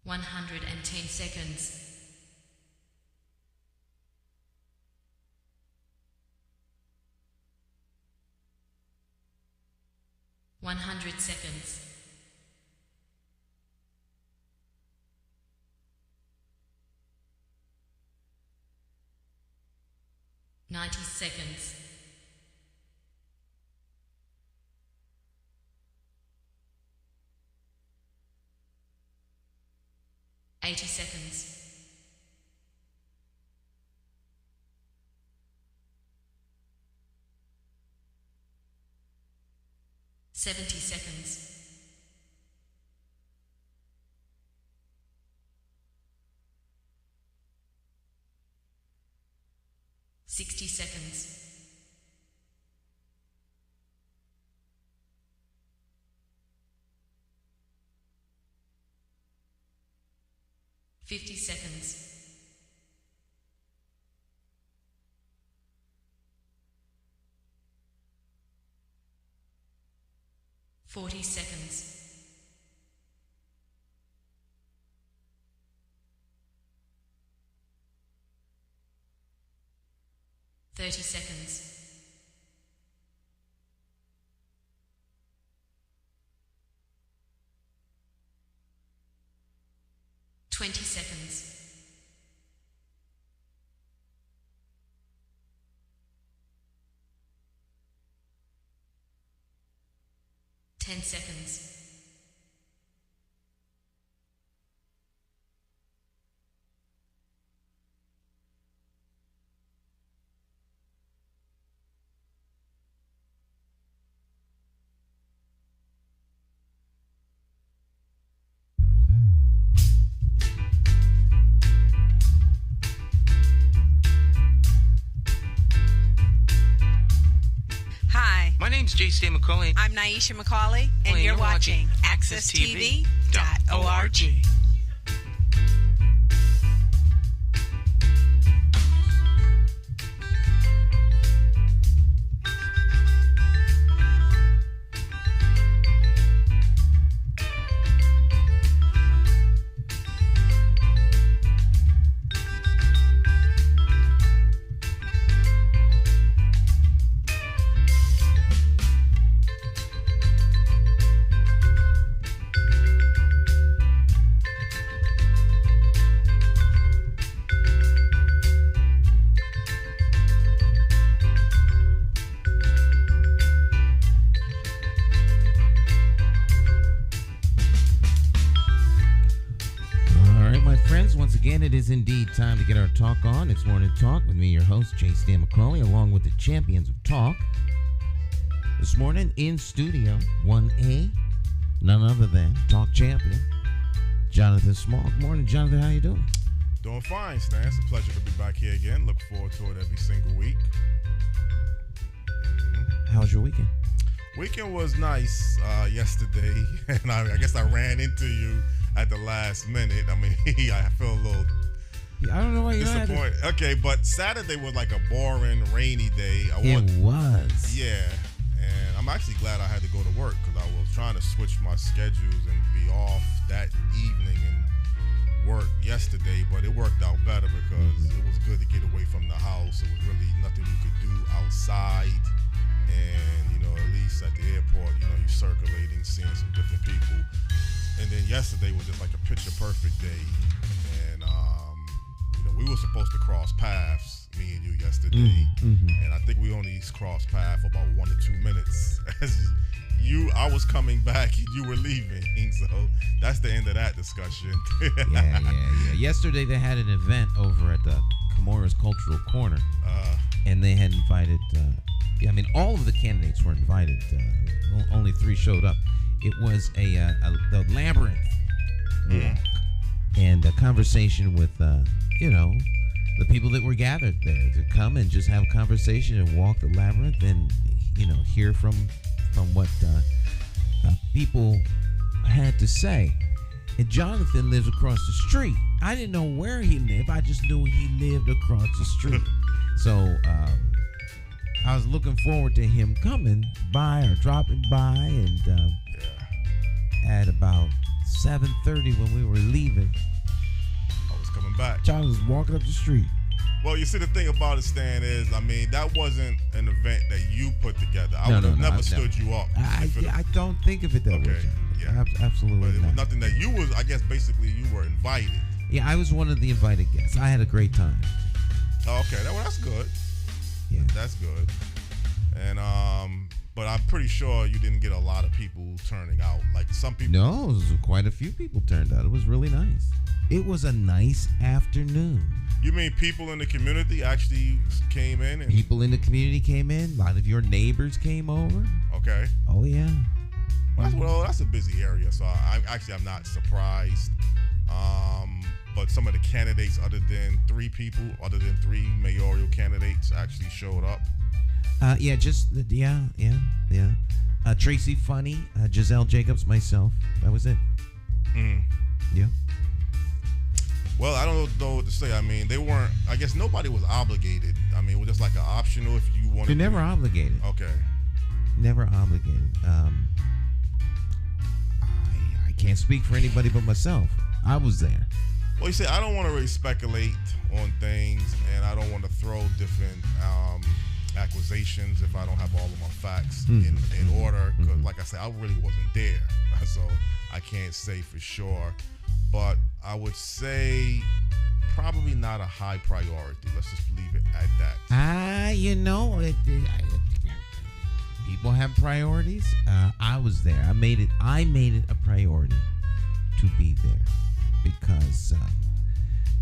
110 seconds. 100 seconds. 90 seconds. 80 seconds. 70 seconds. 60 seconds. 50 seconds. 40 seconds. 30 seconds. 20 seconds. 10 seconds. My name's McCauley. I'm Nyesha McCauley, and you're watching AccessTV.org. It is indeed time to get our talk on. It's Morning Talk with me, your host, McCauley, along with the champions of talk. This morning in studio, 1A, none other than talk champion, Jonathan Small. Good morning, Jonathan. How you doing? Doing fine, Stan. It's a pleasure to be back here again. Look forward to it every single week. How was your weekend? Weekend was nice yesterday, and I guess I ran into you at the last minute. I mean, I feel a little I don't know why you disappointed. Okay, but Saturday was like a boring, rainy day. It was. Yeah, and I'm actually glad I had to go to work because I was trying to switch my schedules and be off that evening and work yesterday, but it worked out better because it was good to get away from the house. It was really nothing you could do outside, and at least at the airport, you're circulating, seeing some different people. And then yesterday was just like a picture perfect day, and we were supposed to cross paths, me and you, yesterday, and I think we only crossed paths for about 1 to 2 minutes. I was coming back and you were leaving, so that's the end of that discussion. Yeah. Yesterday they had an event over at the Camorra's Cultural Corner, and they had invited. All of the candidates were invited. Only 3 showed up. It was the Labyrinth walk, and a conversation with the people that were gathered there to come and just have a conversation and walk the Labyrinth and hear from what people had to say. And Jonathan lives across the street. I didn't know where he lived. I just knew he lived across the street. So I was looking forward to him coming by or dropping by, and at about 7:30 when we were leaving. I was coming back. John was walking up the street. Well, you see, the thing about it, Stan, is, I mean, that wasn't an event that you put together. I would have never stood you up. I don't think of it that way, John. Yeah. Absolutely But it not. was nothing that you was, I guess, basically you were invited. Yeah, I was one of the invited guests. I had a great time. Oh, okay. Well, that's good. Yeah. That's good. And, but I'm pretty sure you didn't get a lot of people turning out. Like some people. No, it was quite a few people turned out. It was really nice. It was a nice afternoon. You mean people in the community actually came in? And, People in the community came in. A lot of your neighbors came over. okay. Oh, yeah. Well, that's a busy area, so I'm not surprised. But some of the candidates, other than three mayoral candidates, actually showed up. Yeah. Tracy Funny, Giselle Jacobs, myself. That was it. Yeah. Well, I don't know what to say. I mean, they weren't. I guess nobody was obligated. I mean, it was just like an optional if you wanted. You're never obligated. Okay. Never obligated. I can't speak for anybody but myself. I was there. Well, you see, I don't want to really speculate on things, and I don't want to throw different accusations if I don't have all of my facts in order. Because, like I said, I really wasn't there, so I can't say for sure. But I would say probably not a high priority. Let's just leave it at that. People have priorities. I was there. I made it a priority to be there because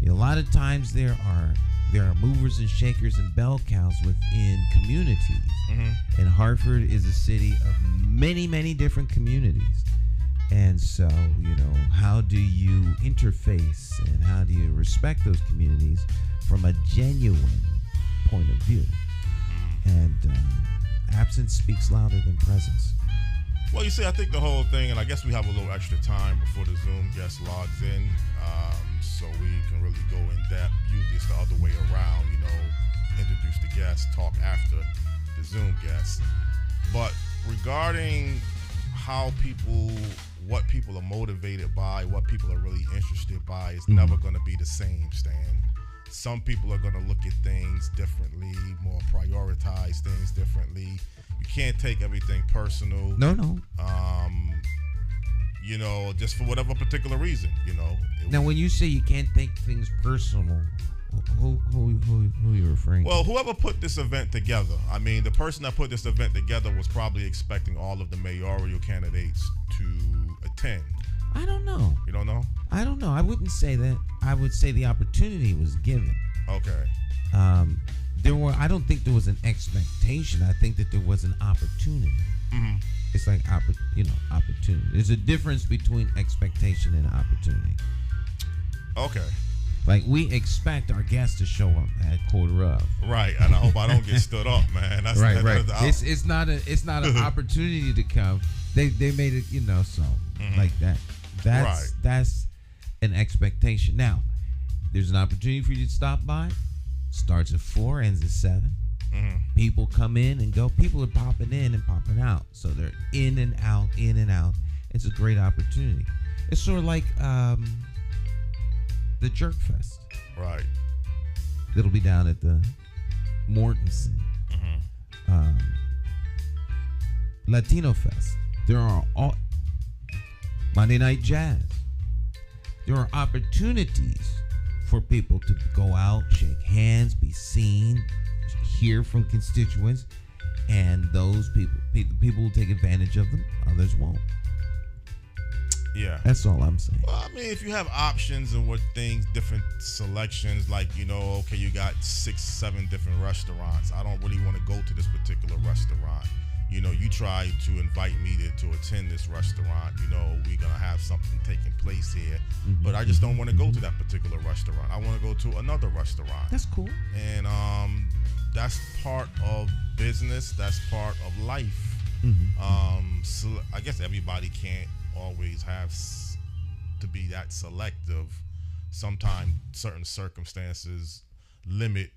a lot of times there are movers and shakers and bell cows within communities, and Hartford is a city of many, many different communities. And so, how do you interface and how do you respect those communities from a genuine point of view? And absence speaks louder than presence. Well, you see, I think the whole thing, and I guess we have a little extra time before the Zoom guest logs in, so we can really go in depth. Usually it's the other way around, introduce the guest, talk after the Zoom guest. But regarding what people are motivated by, what people are really interested by, is never going to be the same, Stan. Some people are going to look at things differently, more prioritize things differently. You can't take everything personal. No. Just for whatever particular reason, Now, when you say you can't take things personal, who are you referring to? Well, whoever put this event together, I mean, the person that put this event together was probably expecting all of the mayoral candidates to attend. I don't know. You don't know? I don't know. I wouldn't say that. I would say the opportunity was given. Okay. I don't think there was an expectation. I think that there was an opportunity. It's like opportunity. There's a difference between expectation and opportunity. Okay. Like, we expect our guests to show up at 1:15. Right, and I hope I don't get stood up, man. That's right. It's not an opportunity to come. They made it, like that. That's an expectation. Now, there's an opportunity for you to stop by. Starts at 4, ends at 7. People come in and go. People are popping in and popping out, so they're in and out, in and out. It's a great opportunity. It's sort of like the Jerk Fest. Right. It'll be down at the Mortensen. Latino Fest. There are all Monday Night Jazz. There are opportunities for people to go out, shake hands, be seen, hear from constituents, and those people will take advantage of them. Others won't. Yeah. That's all I'm saying. Well, I mean, if you have options and different selections, like, okay, you got 6, 7 different restaurants. I don't really want to go to this particular restaurant. You try to invite me to attend this restaurant. We're going to have something taking place here. But I just don't want to go to that particular restaurant. I want to go to another restaurant. That's cool. And that's part of business. That's part of life. So I guess everybody can't always have to be that selective. Sometimes certain circumstances limit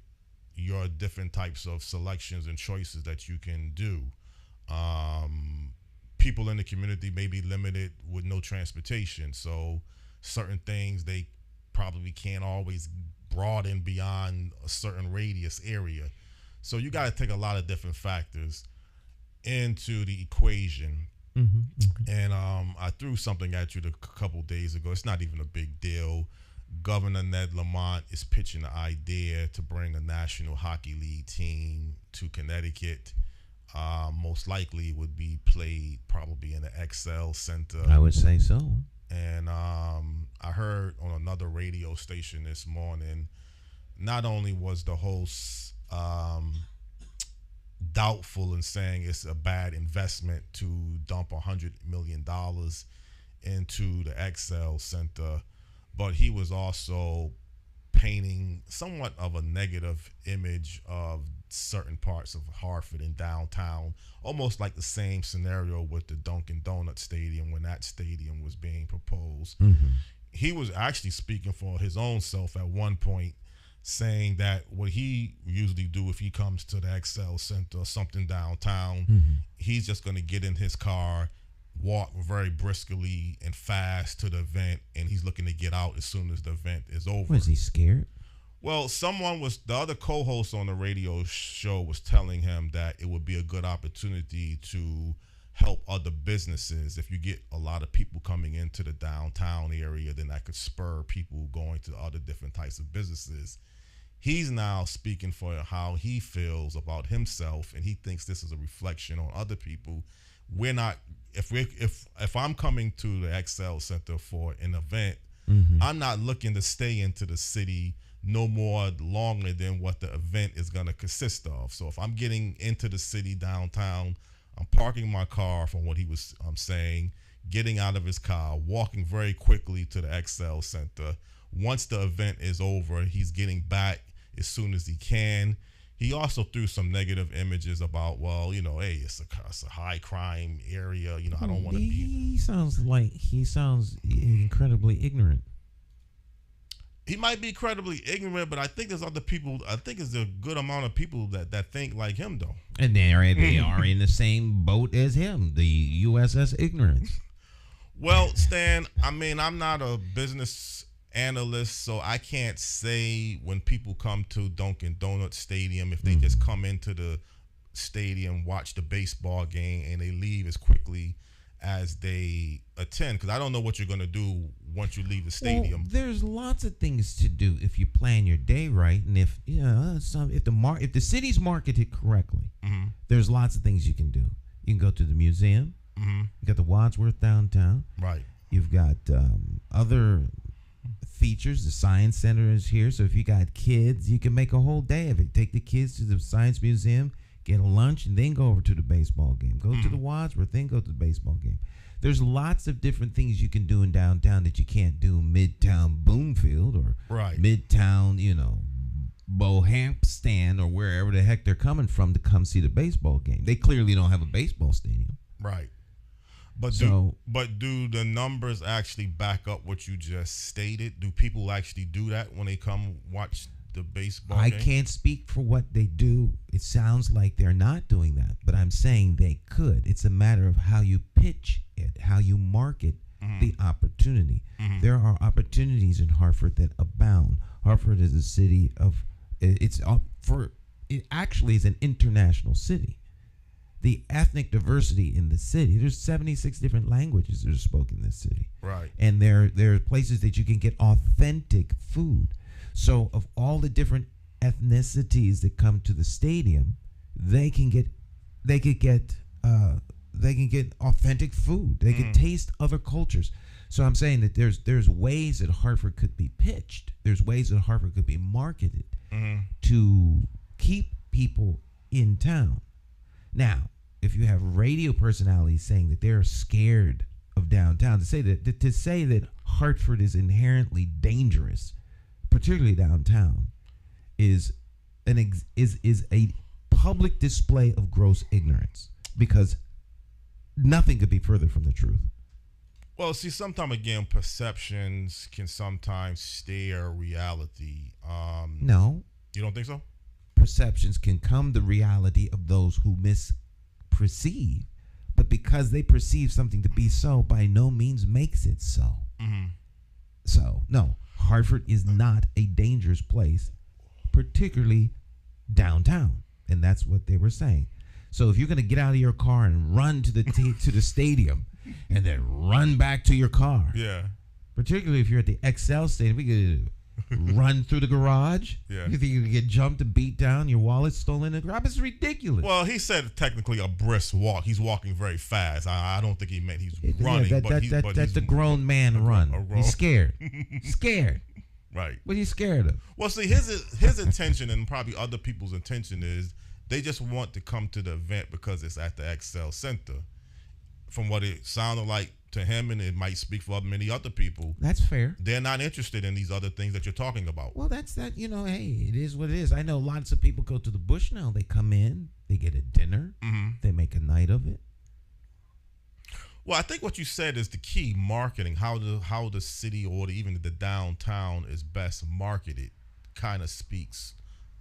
your different types of selections and choices that you can do. people in the community may be limited with no transportation. So certain things they probably can't always broaden beyond a certain radius area. So you got to take a lot of different factors into the equation. And I threw something at you a couple days ago. It's not even a big deal. Governor Ned Lamont is pitching the idea to bring a National Hockey League team to Connecticut. Most likely would be played probably in the XL Center. I would say so. And I heard on another radio station this morning, not only was the host doubtful in saying it's a bad investment to dump $100 million into the XL Center, but he was also painting somewhat of a negative image of certain parts of Hartford and downtown, almost like the same scenario with the Dunkin' Donuts Stadium when that stadium was being proposed. He was actually speaking for his own self at one point, saying that what he usually do if he comes to the XL Center or something downtown, he's just going to get in his car, walk very briskly and fast to the event, and he's looking to get out as soon as the event is over. Was he scared? Well, the other co-host on the radio show was telling him that it would be a good opportunity to help other businesses. If you get a lot of people coming into the downtown area, then that could spur people going to other different types of businesses. He's now speaking for how he feels about himself, and he thinks this is a reflection on other people. We're not, if I'm coming to the XL Center for an event, I'm not looking to stay into the city no more longer than what the event is going to consist of. So if I'm getting into the city downtown, I'm parking my car from what he was saying, getting out of his car, walking very quickly to the XL Center. Once the event is over, he's getting back as soon as he can. He also threw some negative images about, well, hey, it's a high crime area. I don't want to be. He sounds incredibly ignorant. He might be incredibly ignorant, but I think there's other people. I think there's a good amount of people that think like him, though. And they are in the same boat as him, the USS Ignorance. Well, Stan, I'm not a business analyst, so I can't say when people come to Dunkin' Donuts Stadium, if they just come into the stadium, watch the baseball game, and they leave as quickly as they attend, because I don't know what you're going to do once you leave the stadium. Well, there's lots of things to do if you plan your day right, and if the city's marketed correctly, there's lots of things you can do. You can go to the museum. You got the Wadsworth downtown. Right. You've got other features. The Science Center is here, so if you got kids, you can make a whole day of it. Take the kids to the Science Museum, get a lunch, and then go over to the baseball game. Go to the Wadsworth, then go to the baseball game. There's lots of different things you can do in downtown that you can't do in Midtown Bloomfield or Midtown, Bohampton or wherever the heck they're coming from to come see the baseball game. They clearly don't have a baseball stadium. Right. But do the numbers actually back up what you just stated? Do people actually do that when they come watch the baseball game? I can't speak for what they do. It sounds like they're not doing that, but I'm saying they could. It's a matter of how you pitch it, how you market the opportunity. There are opportunities in Hartford that abound. Hartford is a city it actually is an international city. The ethnic diversity in the city, there's 76 different languages that are spoken in this city. Right. And there are places that you can get authentic food. So of all the different ethnicities that come to the stadium, they can get authentic food. They can taste other cultures. So I'm saying that there's ways that Hartford could be pitched. There's ways that Hartford could be marketed to keep people in town. Now, if you have radio personalities saying that they're scared of downtown, to say that Hartford is inherently dangerous, particularly downtown, is a public display of gross ignorance, because nothing could be further from the truth. Well, see, sometimes again, perceptions can sometimes stare reality. No, you don't think so? Perceptions can come the reality of those who misperceive, but because because they perceive something to be so, by no means makes it so. Mm-hmm. So, no, Hartford is not a dangerous place, particularly downtown. And that's what they were saying. So if you're going to get out of your car and run to the stadium and then run back to your car, Yeah. particularly if you're at the XL stadium, we could run through the garage. Yeah. You think you could get jumped and beat down, your wallet stolen in the garage? It's ridiculous. Well, he said technically a brisk walk. He's walking very fast. I don't think he meant he's running. Yeah, but that's the grown man run. He's scared. Scared. Right. What are you scared of? Well, see, his intention and probably other people's intention is they just want to come to the event because it's at the XL Center. From what it sounded like to him, and it might speak for many other people, That's fair. they're not interested in these other things that you're talking about. Well, that's that. Hey, it is what it is. I know lots of people go to the Bush now. They come in, they get a dinner, they make a night of it. Well, I think what you said is the key: marketing. How the city or even the downtown is best marketed, kind of speaks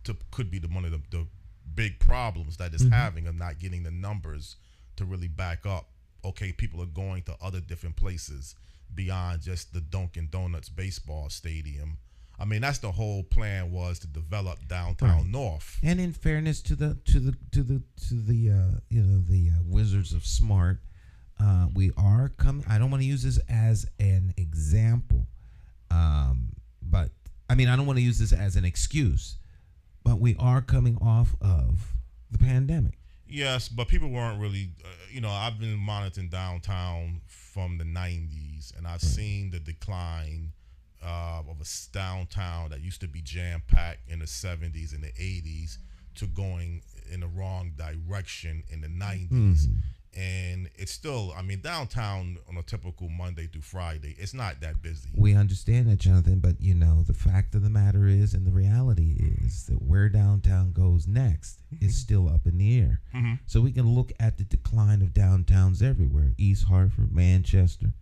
to could be one of the big problems that it's having of not getting the numbers to really back up. Okay, people are going to other different places beyond just the Dunkin' Donuts baseball stadium. I mean, that's the whole plan, was to develop downtown North. And in fairness to the Wizards of Smart, we are coming. I don't want to use this as an example, but I mean, I don't want to use this as an excuse, but we are coming off of the pandemic. Yes, but people weren't really, I've been monitoring downtown from the 90s, and I've seen the decline of a downtown that used to be jam-packed in the 70s and the 80s to going in the wrong direction in the 90s. And it's still, downtown on a typical Monday through Friday, it's not that busy. We understand that, Jonathan, but the fact of the matter is, and the reality is, that where downtown goes next is still up in the air. So we can look at the decline of downtowns everywhere: East Hartford, Manchester.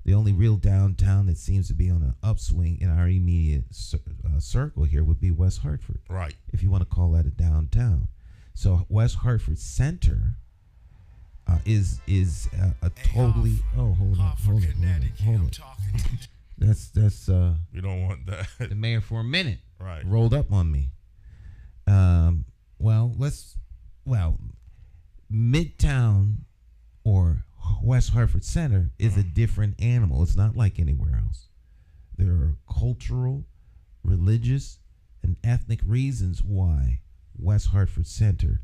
The only real downtown that seems to be on an upswing in our immediate circle here would be West Hartford, Right. if you want to call that a downtown. So West Hartford Center is a totally. Oh, hold on. That's We don't want that. the mayor for a minute. Right. Rolled up on me. Midtown or West Hartford Center is a different animal. It's not like anywhere else. There are cultural, religious, and ethnic reasons why West Hartford Center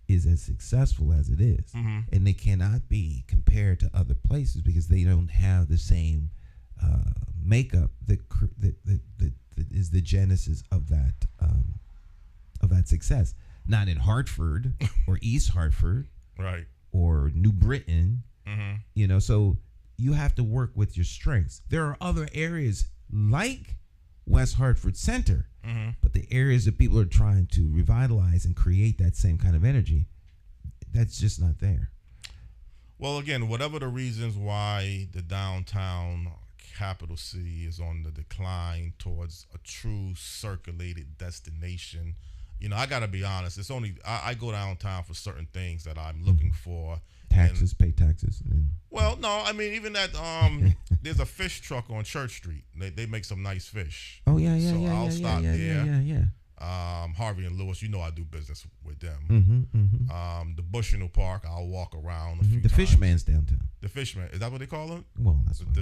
is as successful as it is. And they cannot be compared to other places because they don't have the same makeup that is the genesis of that success. Not in Hartford or East Hartford, Right. or New Britain. So you have to work with your strengths. There are other areas like West Hartford Center, but the areas that people are trying to revitalize and create that same kind of energy, that's just not there. Well, again, whatever the reasons why the downtown capital city is on the decline towards a true circulated destination, I got to be honest. It's only I go downtown for certain things that I'm looking for. Taxes, pay taxes. Well, no, even that there's a fish truck on Church Street. They make some nice fish. Oh yeah. So I'll stop there. Yeah. Harvey and Lewis, I do business with them. The Bushnell Park, I'll walk around a few The times. Fishman's downtown. The Fishman, is that what they call him? Well, that's what.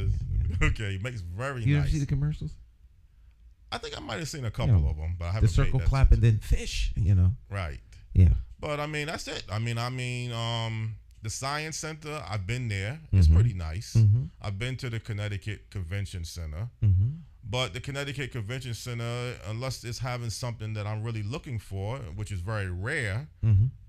Okay, it makes very You nice. ever see the commercials? I think I might have seen a couple of them, but I haven't. The circle paid that clap and then fish. Right. Yeah. But that's it. The Science Center, I've been there. It's pretty nice. I've been to the Connecticut Convention Center. But the Connecticut Convention Center, unless it's having something that I'm really looking for, which is very rare,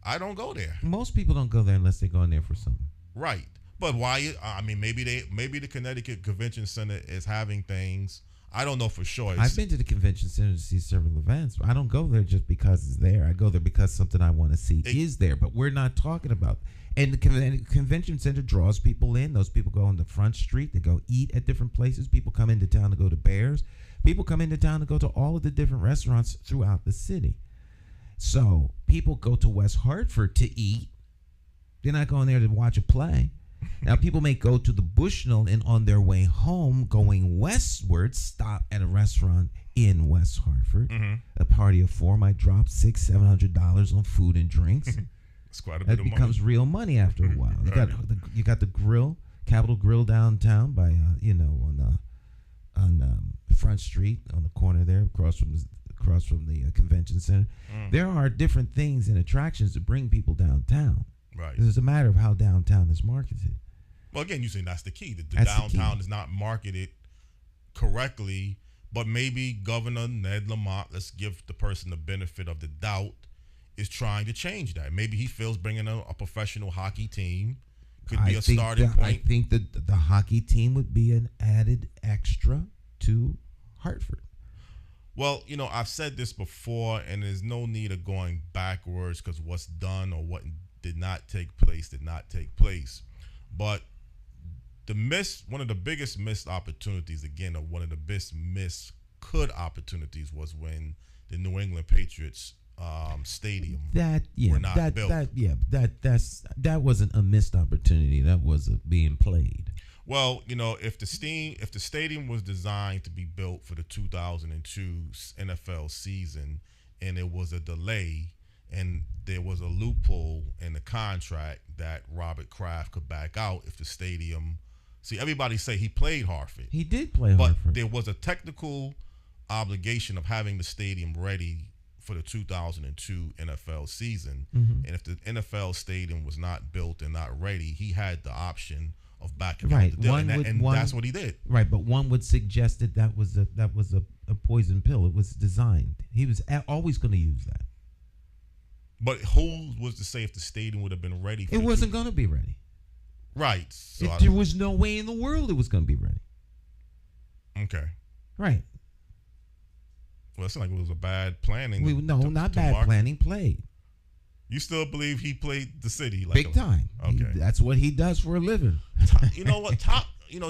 I don't go there. Most people don't go there unless they go in there for something. Right. But why? Maybe the Connecticut Convention Center is having things. I don't know for sure. I've been to the convention center to see several events. I don't go there just because it's there. I go there because something I want to see is there. But we're not talking about. And the convention center draws people in. Those people go on the front street. They go eat at different places. People come into town to go to Bears. People come into town to go to all of the different restaurants throughout the city. So people go to West Hartford to eat. They're not going there to watch a play. Now, people may go to the Bushnell and on their way home, going westward, stop at a restaurant in West Hartford. A party of four might drop $600-700 on food and drinks. It's quite a bit of money. It becomes real money after a while. You got the grill, Capitol Grill downtown by on Front Street on the corner there, across from the convention center. There are different things and attractions to bring people downtown. Right. It's a matter of how downtown is marketed. Well, again, you say that's the key. The downtown is not marketed correctly, but maybe Governor Ned Lamont, let's give the person the benefit of the doubt, is trying to change that. Maybe he feels bringing a professional hockey team could be a starting point. I think that the hockey team would be an added extra to Hartford. Well, I've said this before, and there's no need of going backwards because what's done or what did not take place. But one of the biggest missed opportunities, again, or one of the best missed opportunities was when the New England Patriots stadium were not built. That wasn't a missed opportunity. That was being played. Well, if the stadium was designed to be built for the 2002 NFL season, and it was a delay, and there was a loophole in the contract that Robert Kraft could back out if the stadium. See, everybody say he played Hartford. He did play Hartford, but there was a technical obligation of having the stadium ready for the 2002 NFL season. And if the NFL stadium was not built and not ready, he had the option of backing out the deal, and that's what he did. Right, but one would suggest that was a poison pill. It was designed. He was always going to use that. But who was to say if the stadium would have been ready? It wasn't going to be ready. Right. So there was no way in the world it was going to be ready. Okay. Right. Well, it's like it was a bad planning. Not bad planning. Played. You still believe he played the city big time? Okay, that's what he does for a living. You know what?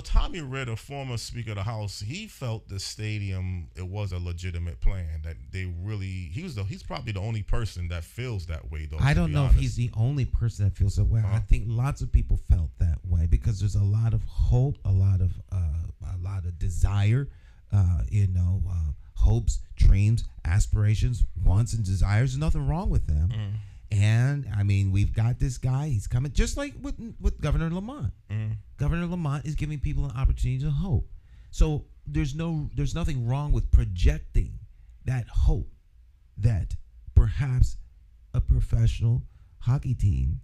Tommy Ritter, former Speaker of the House, he felt the stadium, it was a legitimate plan. That they really, he's probably the only person that feels that way. Though I don't know if he's the only person that feels that way. I think lots of people felt that way because there's a lot of hope, a lot of desire. Hopes, dreams, aspirations, wants, and desires. There's nothing wrong with them. And I mean, we've got this guy. He's coming, just like with Governor Lamont. Governor Lamont is giving people an opportunity to hope. So there's nothing wrong with projecting that hope that perhaps a professional hockey team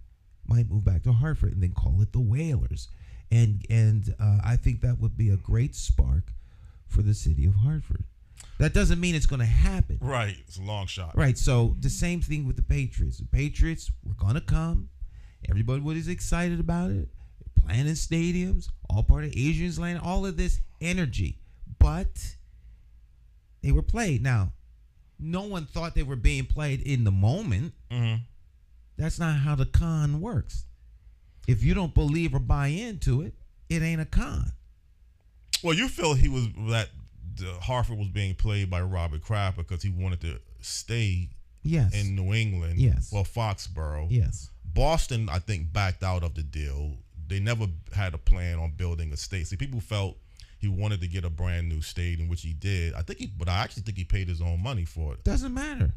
might move back to Hartford and then call it the Whalers. And I think that would be a great spark for the city of Hartford. That doesn't mean it's going to happen. Right. It's a long shot. Right. So the same thing with the Patriots. The Patriots were going to come. Everybody was excited about it. Planning stadiums, all part of Adrian's Land, all of this energy. But they were played. Now, no one thought they were being played in the moment. That's not how the con works. If you don't believe or buy into it, it ain't a con. Well, you feel Hartford was being played by Robert Kraft because he wanted to stay in New England. Yes. Well, Foxborough. Yes. Boston, I think, backed out of the deal. They never had a plan on building a state. See, people felt he wanted to get a brand new stadium, which he did. but I actually think he paid his own money for it. Doesn't matter.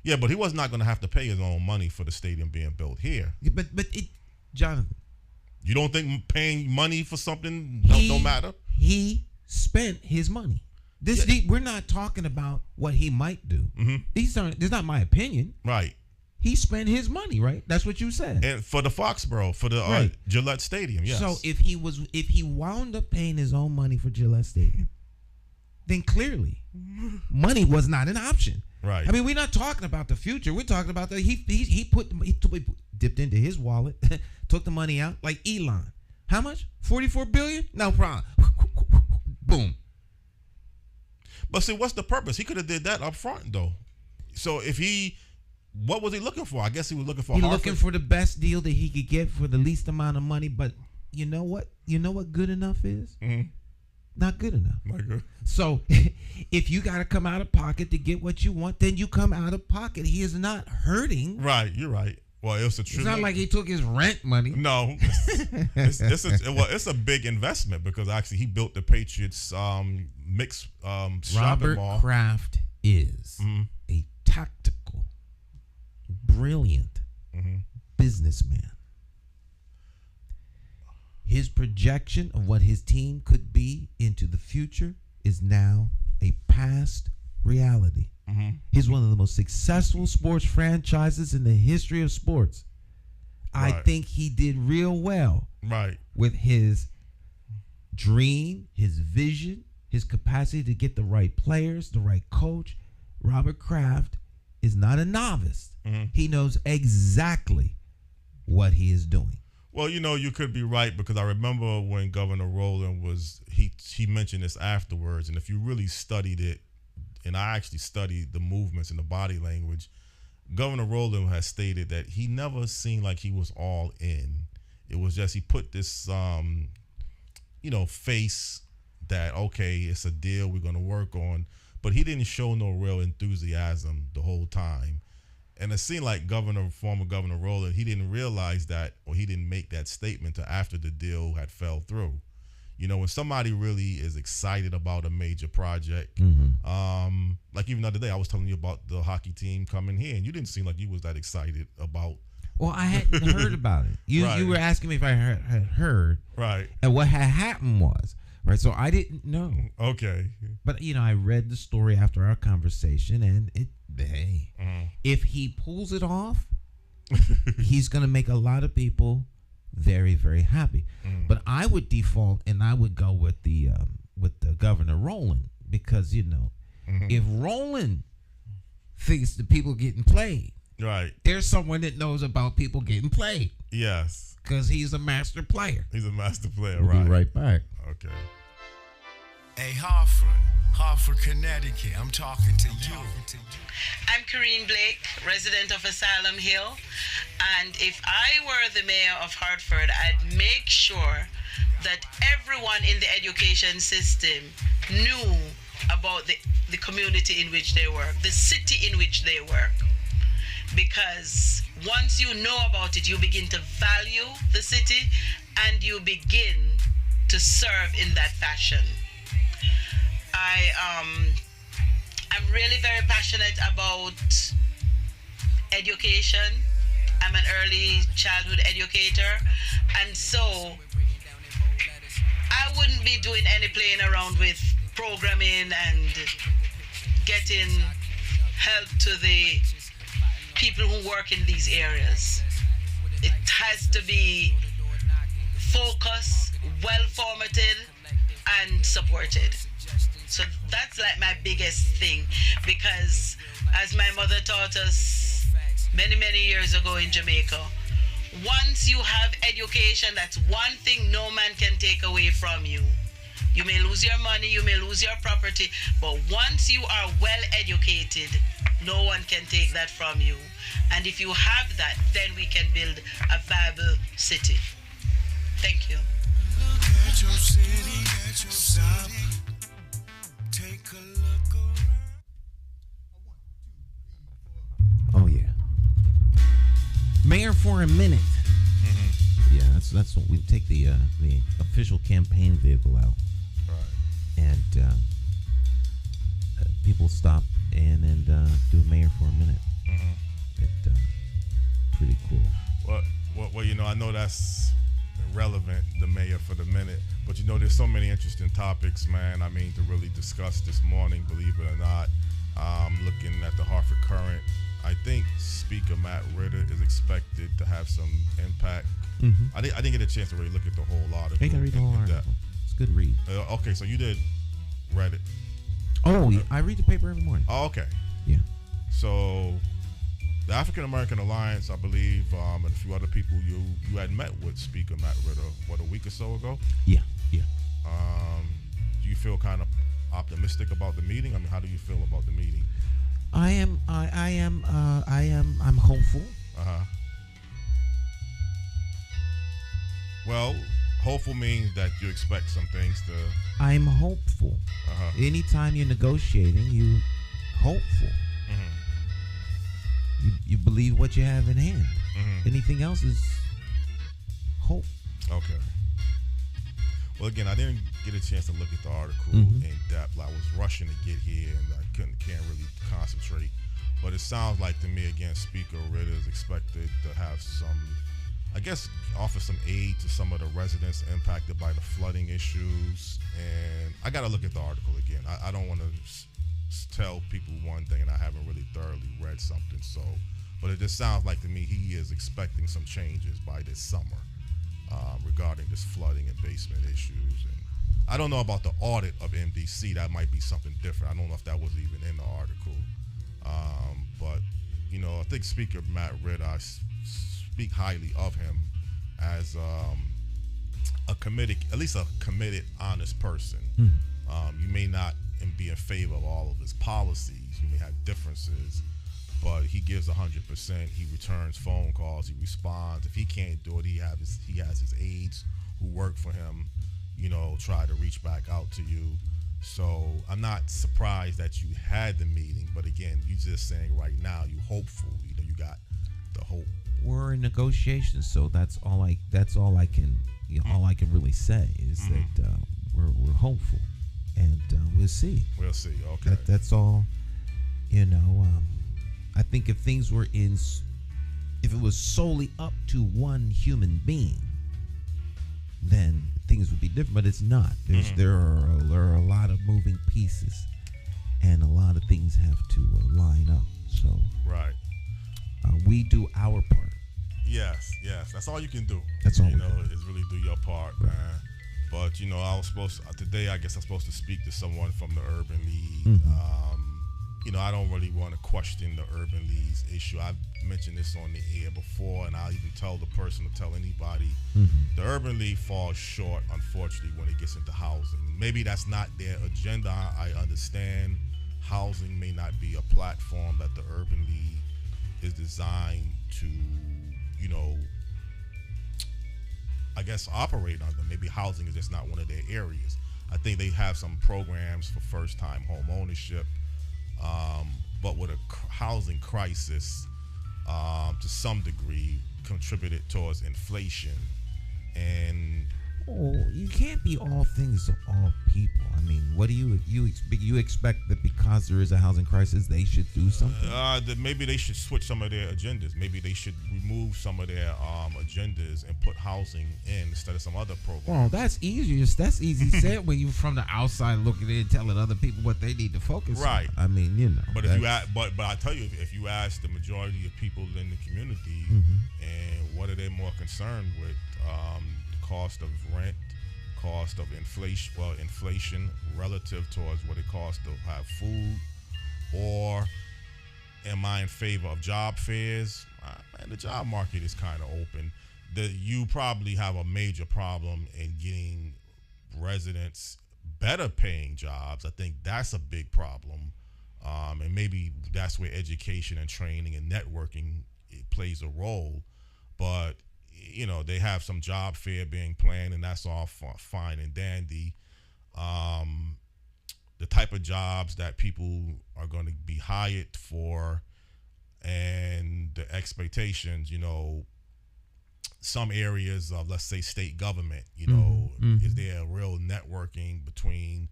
Yeah, but he was not going to have to pay his own money for the stadium being built here. But Jonathan. You don't think paying money for something don't matter? He spent his money. We're not talking about what he might do. This is not my opinion. Right. He spent his money, right? That's what you said. And for the Foxborough, for the Gillette Stadium, yes. So if he wound up paying his own money for Gillette Stadium, then clearly money was not an option. Right. I mean, we're not talking about the future. We're talking about he dipped into his wallet, took the money out like Elon. How much? $44 billion? No problem. Boom. But see, what's the purpose? He could have did that up front, though. So what was he looking for? I guess he was looking for Hartford. Looking for the best deal that he could get for the least amount of money. But you know what? You know what good enough is? Not good enough. Not good. So if you got to come out of pocket to get what you want, then you come out of pocket. He is not hurting. Right. You're right. Well, it was a It's true. not like he took his rent money. No, it's a big investment because actually he built the Patriots mixed shopping Robert mall. Kraft is a tactical, brilliant businessman. His projection of what his team could be into the future is now a past reality. He's one of the most successful sports franchises in the history of sports. I think he did real well with his dream, his vision, his capacity to get the right players, the right coach. Robert Kraft is not a novice. He knows exactly what he is doing. Well, you could be right because I remember when Governor Rowland he mentioned this afterwards, and if you really studied it, and I actually studied the movements and the body language, Governor Rowland has stated that he never seemed like he was all in. It was just he put this, face that, okay, it's a deal we're going to work on, but he didn't show no real enthusiasm the whole time. And it seemed like former Governor Rowland, he didn't realize that, or he didn't make that statement until after the deal had fell through. When somebody really is excited about a major project, like even the other day, I was telling you about the hockey team coming here, and you didn't seem like you was that excited about. Well, I hadn't heard about it. You were asking me if I had heard. Right. And what had happened was, so I didn't know. Okay. But, I read the story after our conversation, and if he pulls it off, he's going to make a lot of people very, very happy. But I would default and I would go with the Governor Rowland because if Rowland thinks the people getting played, there's someone that knows about people getting played. Yes, because he's a master player. He's a master player. We'll be right back. Okay. Hey, Hartford, Connecticut. I'm talking to you. I'm Corrine Blake, resident of Asylum Hill, and if I were the mayor of Hartford, I'd make sure that everyone in the education system knew about the community in which they work, the city in which they work. Because once you know about it, you begin to value the city and you begin to serve in that fashion. I'm really very passionate about education. I'm an early childhood educator, and so I wouldn't be doing any playing around with programming and getting help to the people who work in these areas. It has to be focused, well formatted, and supported. So that's like my biggest thing, because as my mother taught us many, many years ago in Jamaica, once you have education, that's one thing no man can take away from you. You may lose your money, you may lose your property, but once you are well educated, no one can take that from you. And if you have that, then we can build a viable city. Thank you. At your city, stop. Take a look around. Oh yeah, Mayor for a minute. Yeah, that's what we take the official campaign vehicle out, and people stop and do a mayor for a minute. Pretty cool. Well, I know that's irrelevant, the mayor for the minute, but there's so many interesting topics, man. I mean, to really discuss this morning, believe it or not. Looking at the Hartford Current, I think Speaker Matt Ritter is expected to have some impact. I didn't get a chance to really look at the whole article. You can read the whole article. It's a good read. Okay, so you did read it. Oh, yeah, I read the paper every morning. Oh, okay. Yeah. So the African American Alliance, I believe, and a few other people you had met with Speaker Matt Ritter, a week or so ago? Yeah. Do you feel kind of optimistic about the meeting? I mean, how do you feel about the meeting? I'm hopeful. Well, hopeful means that you expect some things to. I'm hopeful. Anytime you're negotiating, you hopeful. You believe what you have in hand. Anything else is hope. Okay. Well, again, I didn't get a chance to look at the article in depth. I was rushing to get here, and I can't really concentrate. But it sounds like to me, again, Speaker Ritter is expected to have some, I guess, offer some aid to some of the residents impacted by the flooding issues. And I got to look at the article again. I don't want to tell people one thing and I haven't really thoroughly read something. So, but it just sounds like to me he is expecting some changes by this summer regarding this flooding and basement issues. And I don't know about the audit of MDC. That might be something different. I don't know if that was even in the article. But, you know, I think Speaker Matt Ritter, I speak highly of him as a committed, at least a committed, honest person. You may not be in favor of all of his policies. You may have differences, but he gives 100%. He returns phone calls. He responds. If he can't do it, he has his aides who work for him, you know, try to reach back out to you. So I'm not surprised that you had the meeting, but again, you just saying right now you hopeful. You know, you got the hope. We're in negotiations, so that's all I can all I can really say is that we're hopeful, and we'll see. We'll see. Okay. That's all. You know, I think if it was solely up to one human being, then things would be different, but it's not. There are a lot of moving pieces, and a lot of things have to line up. So right, we do our part. Yes, that's all you can do. That's all you know is really do your part, man. But you know, I was supposed to, today. I guess I'm supposed to speak to someone from the Urban League. You know, I don't really want to question the Urban League's issue. I've mentioned this on the air before, and I'll even tell the person to tell anybody. The Urban League falls short, unfortunately, when it gets into housing. Maybe that's not their agenda. I understand housing may not be a platform that the Urban League is designed to, you know, I guess operate under. Maybe housing is just not one of their areas. I think they have some programs for first-time home ownership. But with a housing crisis, to some degree, contributed towards inflation. And you can't be all things to all people. I mean, what do you expect that because there is a housing crisis, they should do something? Maybe they should switch some of their agendas. Maybe they should remove some of their agendas and put housing in instead of some other programs. Well, that's easy. That's easy said when you're from the outside looking in, telling other people what they need to focus on. Right. I mean, you know. But if you but I tell you, if you ask the majority of people in the community, and what are they more concerned with? The cost of rent, cost of inflation relative towards what it costs to have food, or am I in favor of job fairs? Man, the job market is kind of open. You probably have a major problem in getting residents better paying jobs. I think that's a big problem, and maybe that's where education and training and networking plays a role. But you know, they have some job fair being planned, and that's all fine and dandy. The type of jobs that people are going to be hired for and the expectations, you know, some areas of, let's say, state government, you know, is there a real networking between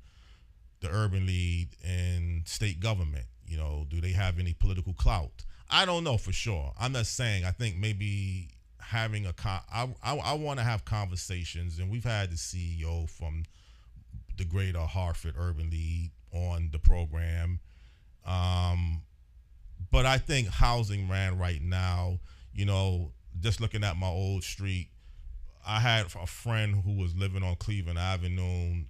the Urban League and state government? You know, do they have any political clout? I don't know for sure. I'm not saying. I think maybe having I want to have conversations, and we've had the CEO from the Greater Hartford Urban League on the program. But I think housing ran right now, you know, just looking at my old street, I had a friend who was living on Cleveland Avenue.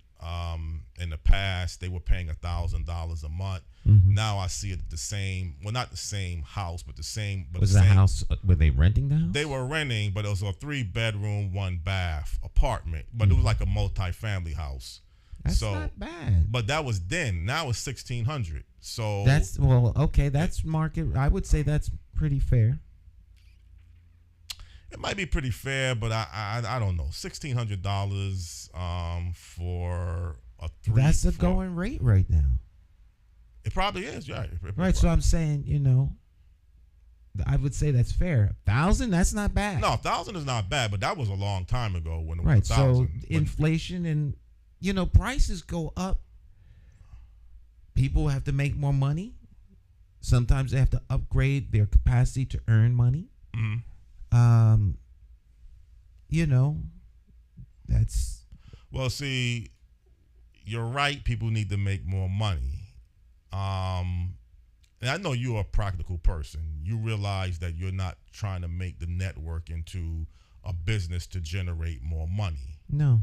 In the past, they were paying $1,000 a month. Now I see it the same. Well, not the same house, but the same. But was the house? Were they renting the house? They were renting, but it was a 3-bedroom, 1-bath apartment. But it was like a multi-family house. That's not bad. But that was then. Now it's $1,600. So that's okay. That's market. I would say that's pretty fair. It might be pretty fair, but I don't know. $1,600 for a 3. That's the going rate right now. It probably is, yeah. Right. So I'm saying, you know, I would say that's fair. 1,000, that's not bad. No, 1,000 is not bad, but that was a long time ago when it was Right. 1,000. So inflation and prices go up. People have to make more money. Sometimes they have to upgrade their capacity to earn money. Mhm. That's Well, see, you're right. People need to make more money. And I know you're a practical person. You realize that you're not trying to make the network into a business to generate more money. no.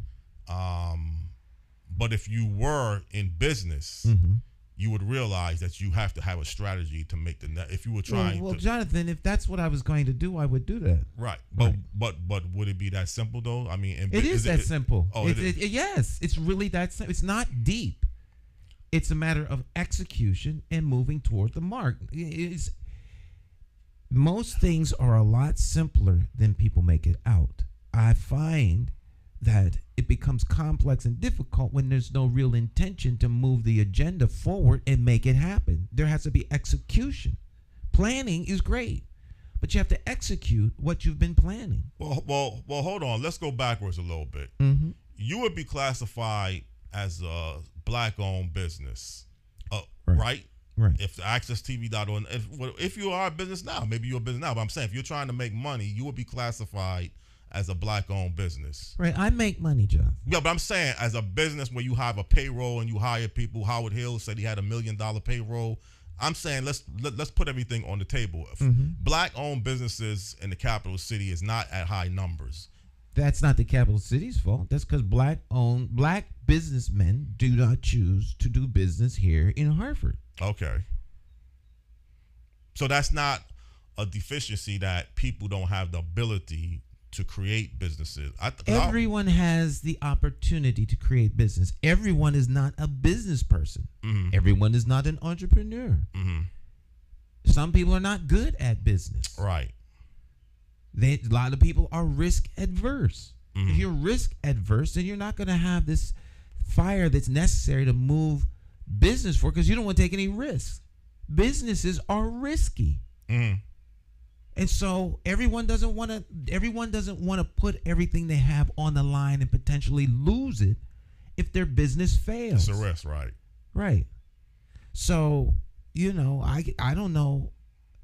But if you were in business, Mm-hmm. you would realize that you have to have a strategy to make the net. If you were trying Well, to, Jonathan, if that's what I was going to do, I would do that. right. Right. But would it be that simple though? I mean, It is that simple. Oh, it is. Yes, it's really that simple. It's not deep. It's a matter of execution and moving toward the mark. Most things are a lot simpler than people make it out. I find that it becomes complex and difficult when there's no real intention to move the agenda forward and make it happen. There has to be execution. Planning is great, but you have to execute what you've been planning. Well, hold on. Let's go backwards a little bit. Mm-hmm. You would be classified as a black-owned business, Right. right? Right. If the accesstv.org, if you are a business now, maybe you're a business now. But I'm saying if you're trying to make money, you would be classified as a black-owned business. Right. I make money, John. Yeah, but I'm saying as a business where you have a payroll and you hire people. Howard Hill said he had $1 million payroll. I'm saying let's put everything on the table. Black-owned businesses in the capital city is not at high numbers. That's not the capital city's fault. That's because black businessmen do not choose to do business here in Hartford. Okay. So that's not a deficiency that people don't have the ability to create businesses. Everyone has the opportunity to create business. Everyone is not a business person. Mhm. Everyone is not an entrepreneur. Mhm. Some people are not good at business. Right. A lot of people are risk adverse. Mhm. If you're risk adverse, then you're not going to have this fire that's necessary to move business forward because you don't want to take any risks. Businesses are risky. Mhm. And so everyone doesn't want to put everything they have on the line and potentially lose it if their business fails. It's a risk, right? Right. So, I don't know.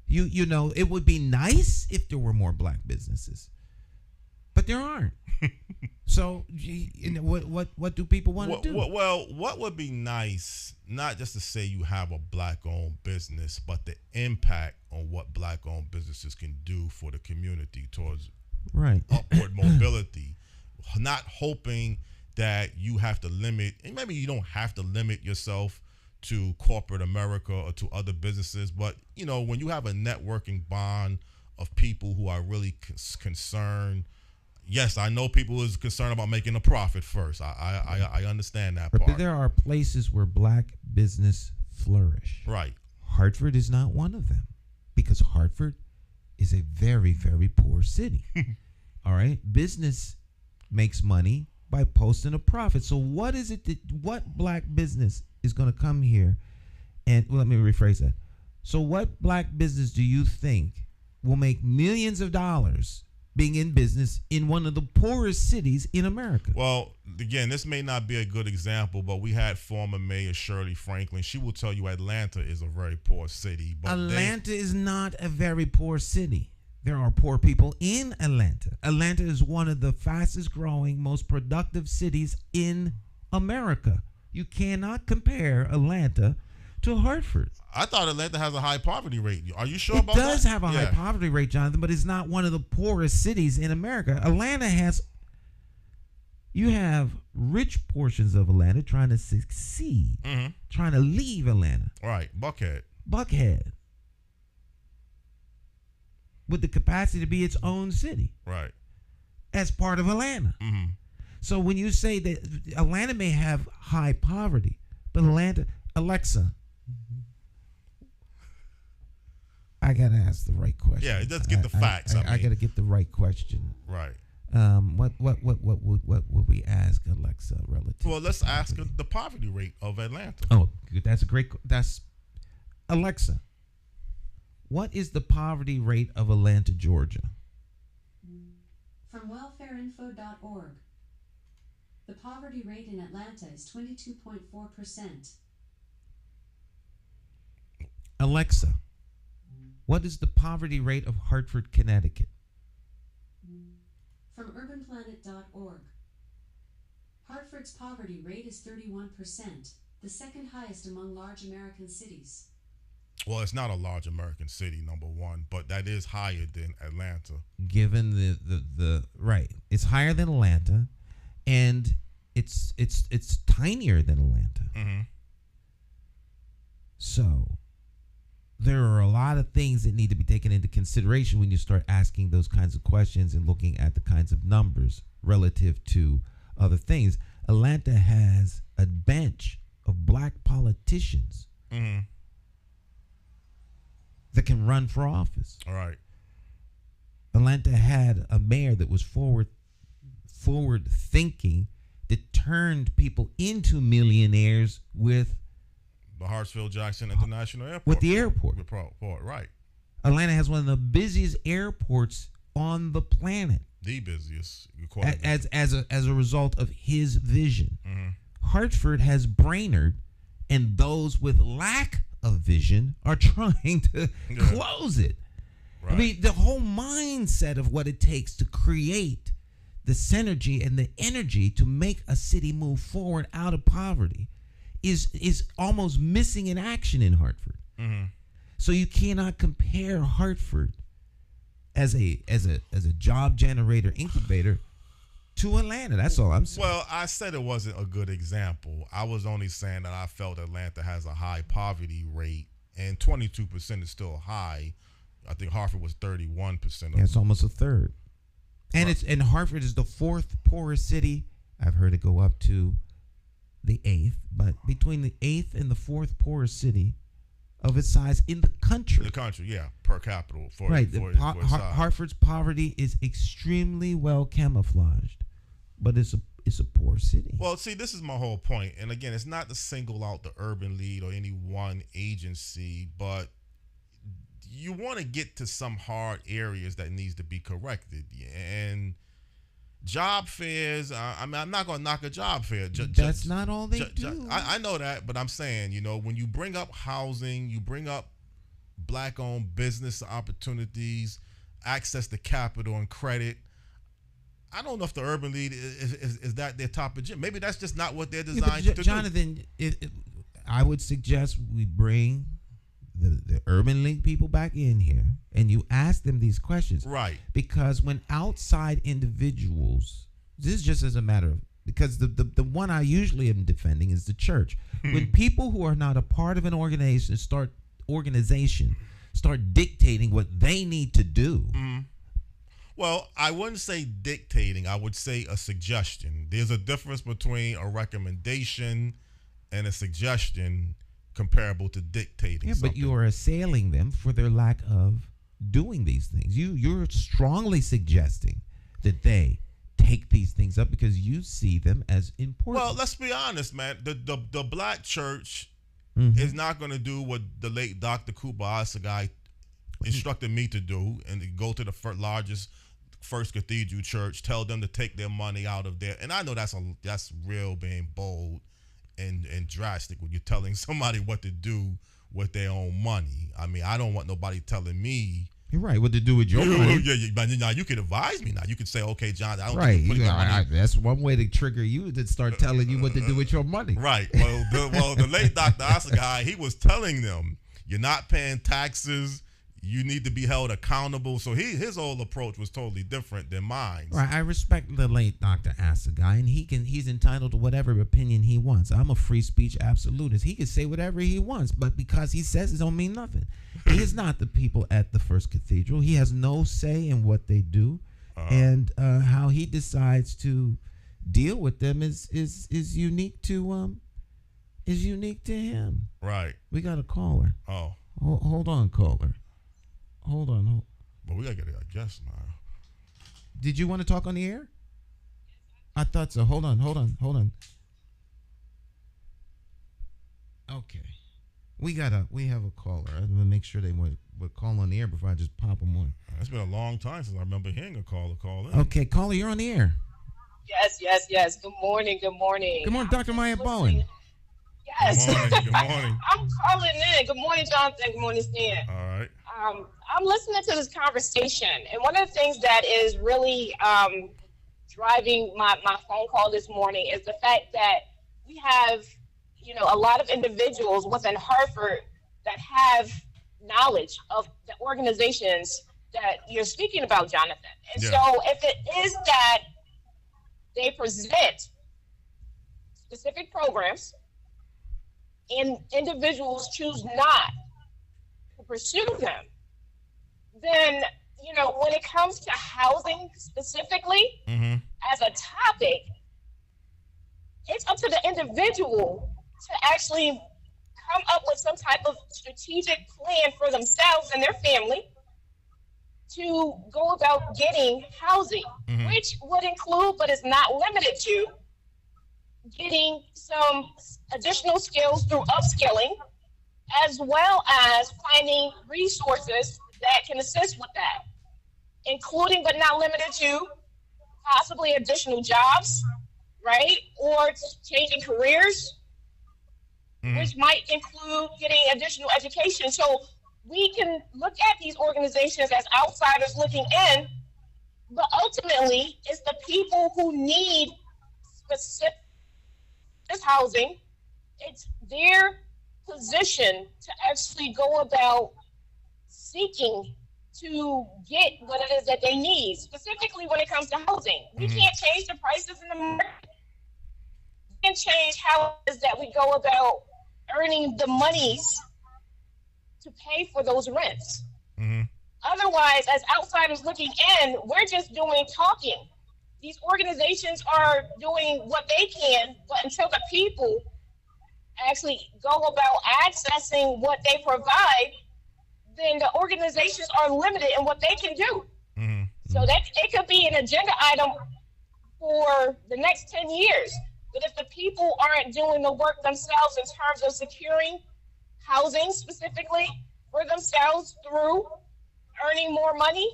It would be nice if there were more black businesses. But there aren't. So, what do people want to do? Well, what would be nice, not just to say you have a black-owned business, but the impact on what black-owned businesses can do for the community towards Right. upward mobility. Not hoping that you have to limit, and maybe you don't have to limit yourself to corporate America or to other businesses, but when you have a networking bond of people who are really concerned. Yes, I know people is concerned about making a profit first. I understand that part. But there are places where black business flourish. Right. Hartford is not one of them because Hartford is a very, very poor city. All right. Business makes money by posting a profit. So what black business is going to come here? And let me rephrase that. So what black business do you think will make millions of dollars being in business in one of the poorest cities in America? Well, again, this may not be a good example, but we had former Mayor Shirley Franklin. She will tell you Atlanta is a very poor city. But Atlanta is not a very poor city. There are poor people in Atlanta. Atlanta is one of the fastest growing, most productive cities in America. You cannot compare Atlanta to Hartford. I thought Atlanta has a high poverty rate. Are you sure about that? It does have a high poverty rate, Jonathan, but it's not one of the poorest cities in America. You have rich portions of Atlanta trying to succeed, trying to leave Atlanta. Right, Buckhead. With the capacity to be its own city. Right. As part of Atlanta. Mm-hmm. So when you say that Atlanta may have high poverty, but Alexa, I gotta ask the right question. Yeah, let's get the facts. I gotta get the right question. Right. What would we ask Alexa relative? Well, let's ask the poverty rate of Atlanta. Oh, that's Alexa. What is the poverty rate of Atlanta, Georgia? From welfareinfo.org. The poverty rate in Atlanta is 22.4%. Alexa, what is the poverty rate of Hartford, Connecticut? From urbanplanet.org. Hartford's poverty rate is 31%, the second highest among large American cities. Well, it's not a large American city, number one, but that is higher than Atlanta. Given the right, it's higher than Atlanta, and it's tinier than Atlanta. Mm-hmm. So there are a lot of things that need to be taken into consideration when you start asking those kinds of questions and looking at the kinds of numbers relative to other things. Atlanta has a bench of black politicians Mm-hmm. that can run for office. All right. Atlanta had a mayor that was forward thinking, that turned people into millionaires with The Hartsfield-Jackson International Airport. with the airport. Right. Atlanta has one of the busiest airports on the planet. The busiest. As a result of his vision. Mm-hmm. Hartford has Brainerd, and those with lack of vision are trying to close it. Right. I mean, the whole mindset of what it takes to create the synergy and the energy to make a city move forward out of poverty is almost missing in action in Hartford. Mm-hmm. So you cannot compare Hartford as a job generator incubator to Atlanta. That's all I'm saying. Well, I said it wasn't a good example. I was only saying that I felt Atlanta has a high poverty rate, and 22% is still high. I think Hartford was 31%. Yeah, it's almost a third. And Right. Hartford is the fourth poorest city. I've heard it go up to the eighth, but between the eighth and the fourth poorest city of its size in the country. The country, yeah, per capita. Right. For its size. Hartford's poverty is extremely well camouflaged, but it's a poor city. Well, see, this is my whole point. And again, it's not to single out the urban lead or any one agency, but you want to get to some hard areas that needs to be corrected. And job fairs, I'm not going to knock a job fair. That's not all they do. I know that, but I'm saying, when you bring up housing, you bring up black-owned business opportunities, access to capital and credit. I don't know if the urban lead is that their top agenda. Maybe that's just not what they're designed to do. Jonathan, I would suggest we bring the urban league people back in here and you ask them these questions. Right. Because when outside individuals, this is just as a matter of, because the one I usually am defending is the church. When people who are not a part of an organization start dictating what they need to do. Mm-hmm. Well, I wouldn't say dictating. I would say a suggestion. There's a difference between a recommendation and a suggestion comparable to dictating. Yeah, something. but you are assailing them for their lack of doing these things. You're strongly suggesting that they take these things up because you see them as important. Well, let's be honest, man. The black church Mm-hmm. is not going to do what the late Dr. Cooper Osagai instructed me to do, and to go to the largest First Cathedral Church, tell them to take their money out of there. And I know that's real being bold and drastic when you're telling somebody what to do with their own money. I mean, I don't want nobody telling me. You're right. What to do with your money? Yeah, but now you can advise me. Now you can say, okay, John, I don't Right. think you're putting my money. That's one way to trigger you, to start telling you what to do with your money. Right. Well, the late Dr. Osagai, he was telling them, you're not paying taxes. You need to be held accountable. So his whole approach was totally different than mine. Right. I respect the late Dr. Osagai, and he's entitled to whatever opinion he wants. I'm a free speech absolutist. He can say whatever he wants, but because he says it don't mean nothing. He is not the people at the First Cathedral. He has no say in what they do, and how he decides to deal with them is unique to him. Right. We got a caller. Oh. Hold on, caller. Hold on. But we gotta get a guest now. Did you want to talk on the air? I thought so. Hold on. Okay. We have a caller. I'm gonna make sure they would call on the air before I just pop them on. It's been a long time since I remember hearing a caller call in. Okay, caller, you're on the air. Yes. Good morning. Good morning, Dr. Maya Bowen. Yes. Good morning. I'm calling in. Good morning, Jonathan. Good morning, Stan. All right. I'm listening to this conversation, and one of the things that is really driving my phone call this morning is the fact that we have, a lot of individuals within Hartford that have knowledge of the organizations that you're speaking about, Jonathan. And so if it is that they present specific programs and individuals choose not to pursue them, then, when it comes to housing specifically as a topic, it's up to the individual to actually come up with some type of strategic plan for themselves and their family to go about getting housing, which would include, but is not limited to, getting some additional skills through upskilling, as well as finding resources that can assist with that, including but not limited to possibly additional jobs, right? Or changing careers, which might include getting additional education. So we can look at these organizations as outsiders looking in, but ultimately it's the people who need specific housing. It's their position to actually go about seeking to get what it is that they need, specifically when it comes to housing. We can't change the prices in the market. We can change how it is that we go about earning the monies to pay for those rents. Otherwise, as outsiders looking in, we're just doing talking. These organizations are doing what they can, but until the people actually go about accessing what they provide, then the organizations are limited in what they can do. So that it could be an agenda item for the next 10 years. But if the people aren't doing the work themselves in terms of securing housing specifically for themselves through earning more money,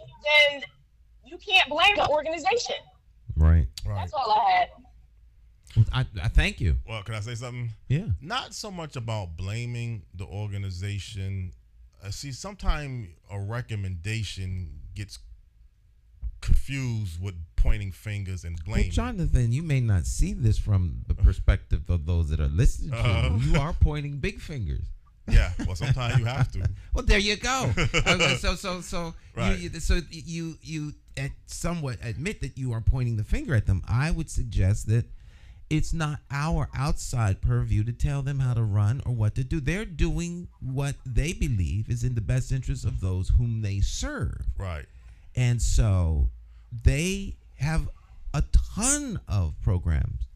then you can't blame the organization. Right. That's all I had. I thank you. Well, can I say something? Yeah. Not so much about blaming the organization. See, sometimes a recommendation gets confused with pointing fingers and blaming. Well, Jonathan, you may not see this from the perspective of those that are listening to you. You are pointing big fingers. Yeah, well, sometimes you have to. Well, there you go. So Right. you somewhat admit that you are pointing the finger at them. I would suggest that it's not our outside purview to tell them how to run or what to do. They're doing what they believe is in the best interest of those whom they serve. Right. And so they have a ton of programs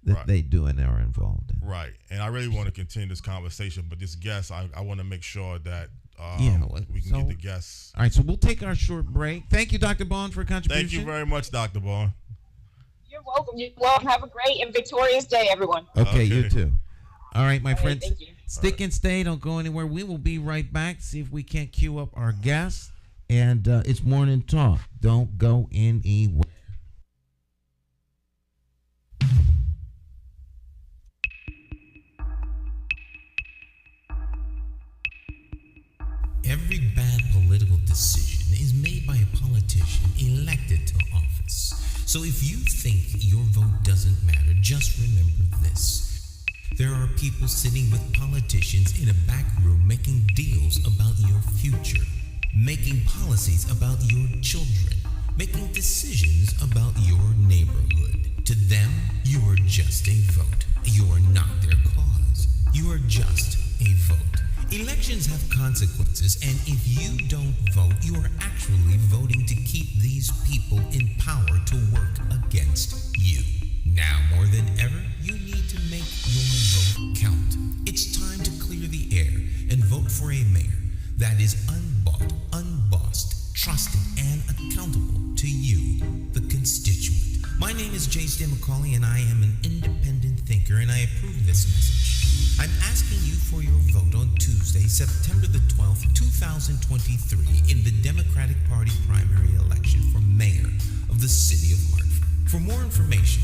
that they do and are involved in. Right. And I really want to continue this conversation, but this guest, I want to make sure that we can get the guests. All right, so we'll take our short break. Thank you, Dr. Bond, for a contribution. Thank you very much, Dr. Bond. You're welcome. You're welcome. Have a great and victorious day, everyone. Okay, you too. All right, my friends. Thank you. Stick and stay. Don't go anywhere. We will be right back. See if we can't queue up our guests. And it's Morning Talk. Don't go anywhere. Every bad political decision is made by a politician elected to office. So if you think your vote doesn't matter, just remember this. There are people sitting with politicians in a back room making deals about your future, making policies about your children, making decisions about your neighborhood. To them, you are just a vote. You are not their cause. You are just a vote. Elections have consequences, and if you don't vote, you are actually voting to keep these people in power to work against you. Now more than ever, you need to make your vote count. It's time to clear the air and vote for a mayor that is unbought, unbossed, trusted, and accountable to you, the constituent. My name is J. Stan McCauley, and I am an independent thinker, and I approve this message. I'm asking you for your vote on Tuesday, September the 12th, 2023, in the Democratic Party primary election for mayor of the city of Hartford. For more information,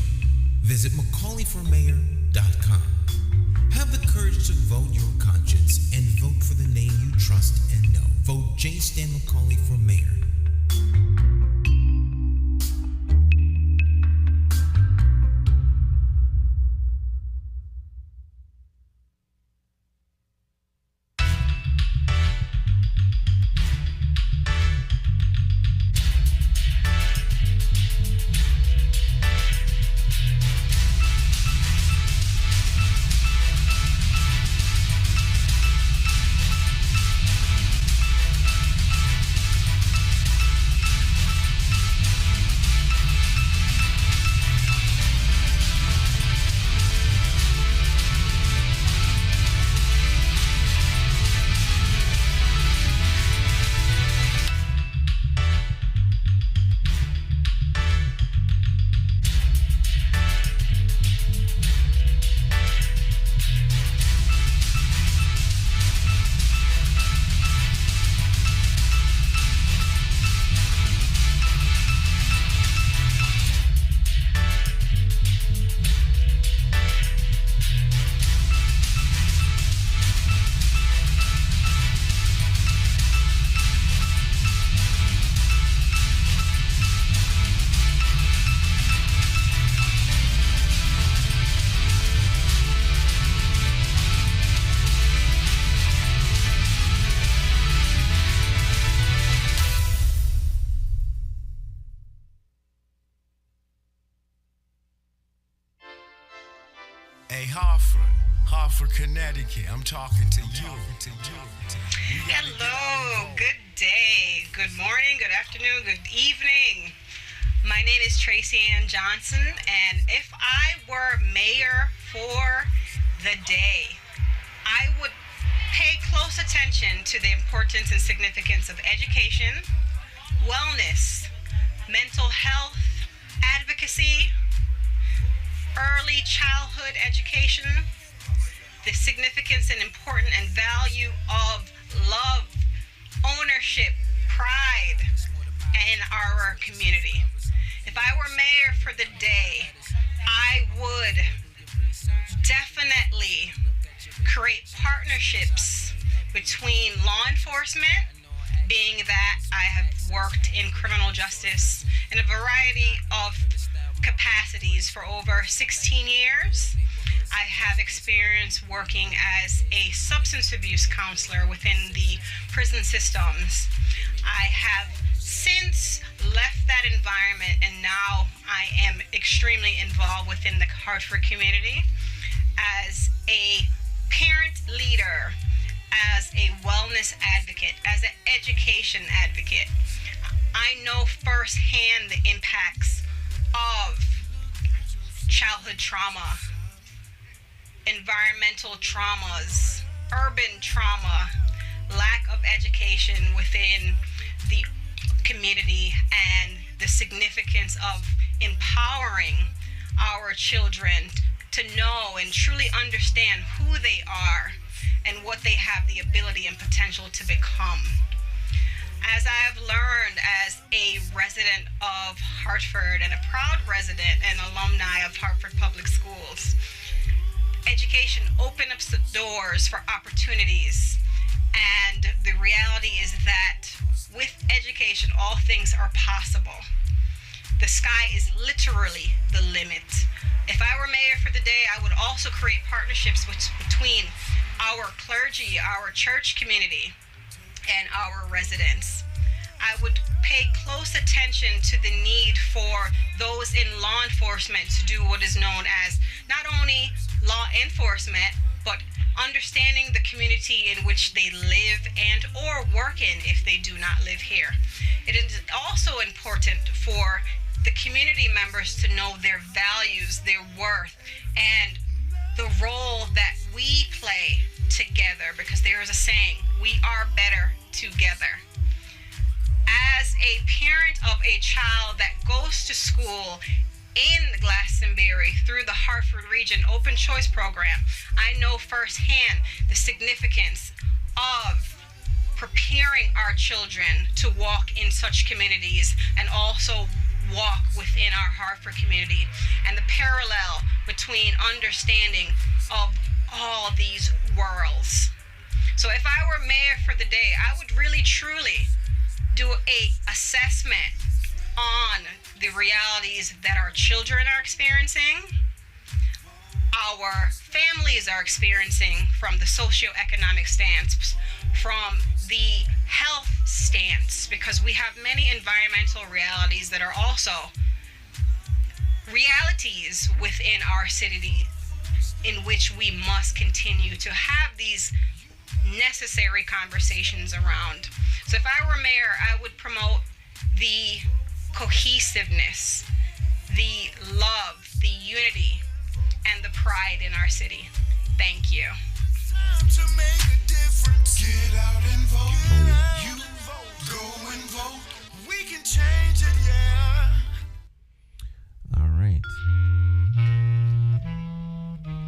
visit McCauleyformayor.com. Have the courage to vote your conscience and vote for the name you trust and know. Vote J. Stan McCauley for mayor. Hey, Hartford, Connecticut. I'm talking to you. Hello, good day, good morning, good afternoon, good evening. My name is Tracy Ann Johnson, and if I were mayor for the day, I would pay close attention to the importance and significance of education, wellness, mental health, advocacy, early childhood education, the significance and importance and value of love, ownership, pride in our community. If I were mayor for the day, I would definitely create partnerships between law enforcement, being that I have worked in criminal justice in a variety of capacities for over 16 years. I have experience working as a substance abuse counselor within the prison systems. I have since left that environment, and now I am extremely involved within the Hartford community as a parent leader, as a wellness advocate, as an education advocate. I know firsthand the impacts of childhood trauma, environmental traumas, urban trauma, lack of education within the community, and the significance of empowering our children to know and truly understand who they are and what they have the ability and potential to become. As I have learned as a resident of Hartford and a proud resident and alumni of Hartford Public Schools, education opens up the doors for opportunities, and the reality is that with education, all things are possible. The sky is literally the limit. If I were mayor for the day, I would also create partnerships between our clergy, our church community, and our residents. I would pay close attention to the need for those in law enforcement to do what is known as not only law enforcement, but understanding the community in which they live and or work in if they do not live here. It is also important for the community members to know their values, their worth, and the role that we play together, because there is a saying, we are better together. As a parent of a child that goes to school in Glastonbury through the Hartford Region Open Choice Program, I know firsthand the significance of preparing our children to walk in such communities and also walk within our Hartford community, and the parallel between understanding of all these worlds. So if I were mayor for the day, I would really truly do a assessment on the realities that our children are experiencing, our families are experiencing from the socioeconomic stance, from the health stance, because we have many environmental realities that are also realities within our city in which we must continue to have these necessary conversations around. So if I were mayor, I would promote the cohesiveness, the love, the unity, and the pride in our city. Thank you. Time to make a difference. Get out and vote. You vote. Go and vote. We can change it, yeah. All right.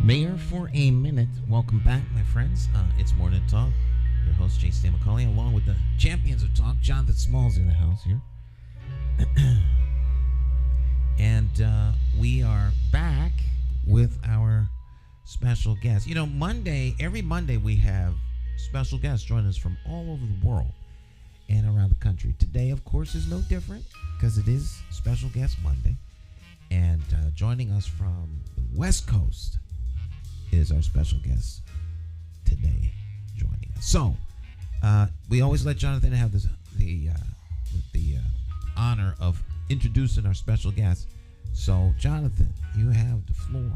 Mayor for a minute. Welcome back, my friends. It's Morning Talk. Your host, J. Stan McCauley, along with the champions of talk, Jonathan Smalls in the house here. And we are back with our special guest. You know, every Monday we have special guests join us from all over the world and around the country. Today, of course, is no different because it is Special Guest Monday. And joining us from the West Coast is our special guest today joining us. So, we always let Jonathan have the honor of introducing our special guest. So, Jonathan, you have the floor.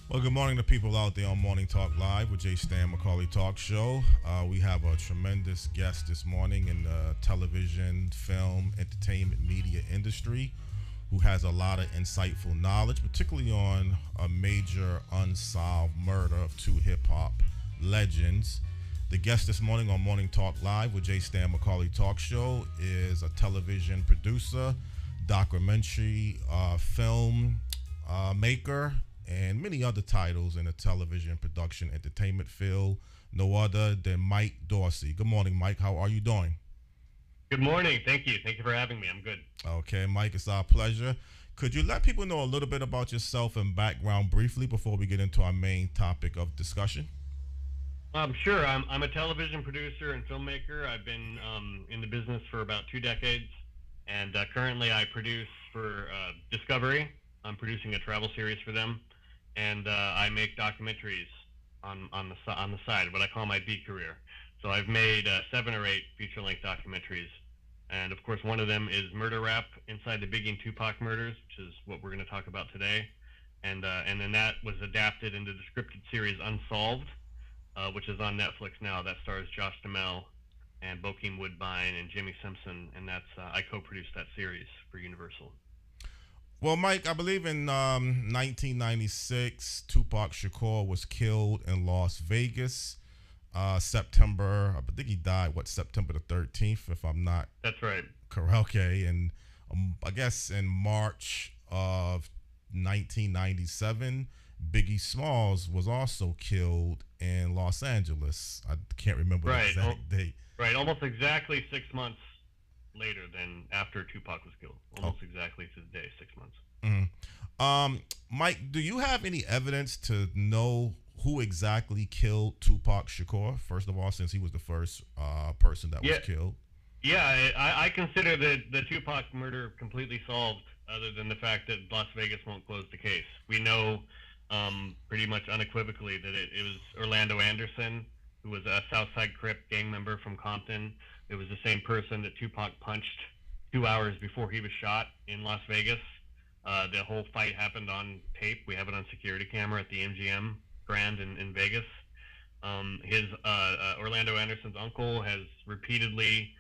Well, good morning to people out there on Morning Talk Live with J. Stan McCauley Talk Show. We have a tremendous guest this morning in the television, film, entertainment, media industry who has a lot of insightful knowledge, particularly on a major unsolved murder of two hip-hop legends. The guest this morning on Morning Talk Live with J. Stan McCauley Talk Show is a television producer, documentary, film maker, and many other titles in the television production entertainment field. No other than Mike Dorsey. Good morning, Mike. How are you doing? Good morning. Thank you. Thank you for having me. I'm good. Okay, Mike, it's our pleasure. Could you let people know a little bit about yourself and background briefly before we get into our main topic of discussion? Sure. I'm a television producer and filmmaker. I've been in the business for about 2 decades, and currently I produce for Discovery. I'm producing a travel series for them, and I make documentaries on the side, what I call my B career. So I've made 7 or 8 feature-length documentaries, and of course one of them is Murder Rap Inside the Biggie and Tupac Murders, which is what we're going to talk about today, and then that was adapted into the scripted series Unsolved, which is on Netflix now. That stars Josh Duhamel and Bokeem Woodbine and Jimmy Simpson, and that's I co-produced that series for Universal. Well, Mike, I believe in 1996, Tupac Shakur was killed in Las Vegas. September, I think he died, September the 13th, if I'm not... That's right. Correct. Okay, and I guess in March of 1997, Biggie Smalls was also killed in Los Angeles. I can't remember the exact date. Right, almost exactly 6 months later than after Tupac was killed. Almost exactly to the day, 6 months. Mm-hmm. Mike, do you have any evidence to know who exactly killed Tupac Shakur, first of all, since he was the first person that was killed? Yeah, I consider the Tupac murder completely solved, other than the fact that Las Vegas won't close the case. We know pretty much unequivocally that it was Orlando Anderson, who was a Southside Crip gang member from Compton. It was the same person that Tupac punched 2 hours before he was shot in Las Vegas. The whole fight happened on tape. We have it on security camera at the MGM Grand in Vegas. Orlando Anderson's uncle has repeatedly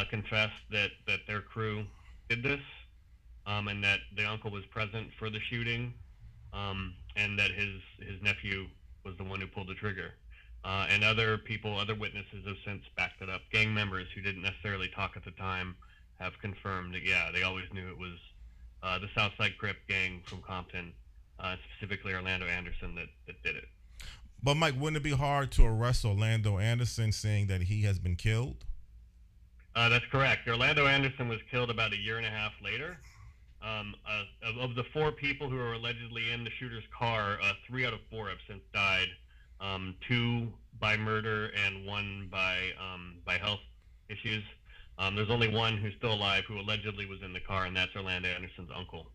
confessed that their crew did this, and that the uncle was present for the shooting, and that his nephew was the one who pulled the trigger. And other witnesses have since backed it up. Gang members who didn't necessarily talk at the time have confirmed that, yeah, they always knew it was the Southside Crip gang from Compton, specifically Orlando Anderson, that did it. But Mike, wouldn't it be hard to arrest Orlando Anderson, saying that he has been killed? That's correct. Orlando Anderson was killed about a year and a half later. Of the 4 people who were allegedly in the shooter's car, 3 out of 4 have since died. 2 by murder and 1 by health issues. There's only 1 who's still alive who allegedly was in the car, and that's Orlando Anderson's uncle.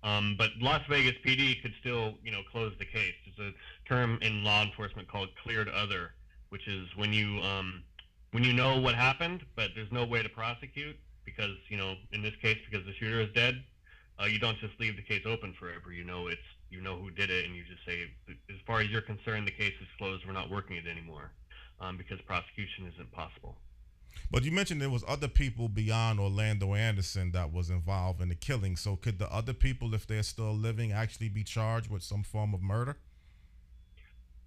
But Las Vegas PD could still, close the case. There's a term in law enforcement called cleared other, which is when you know what happened, but there's no way to prosecute because, in this case, because the shooter is dead, you don't just leave the case open forever. You know who did it, and you just say, as far as you're concerned, the case is closed. We're not working it anymore, because prosecution isn't possible. But you mentioned there was other people beyond Orlando Anderson that was involved in the killing. So could the other people, if they're still living, actually be charged with some form of murder?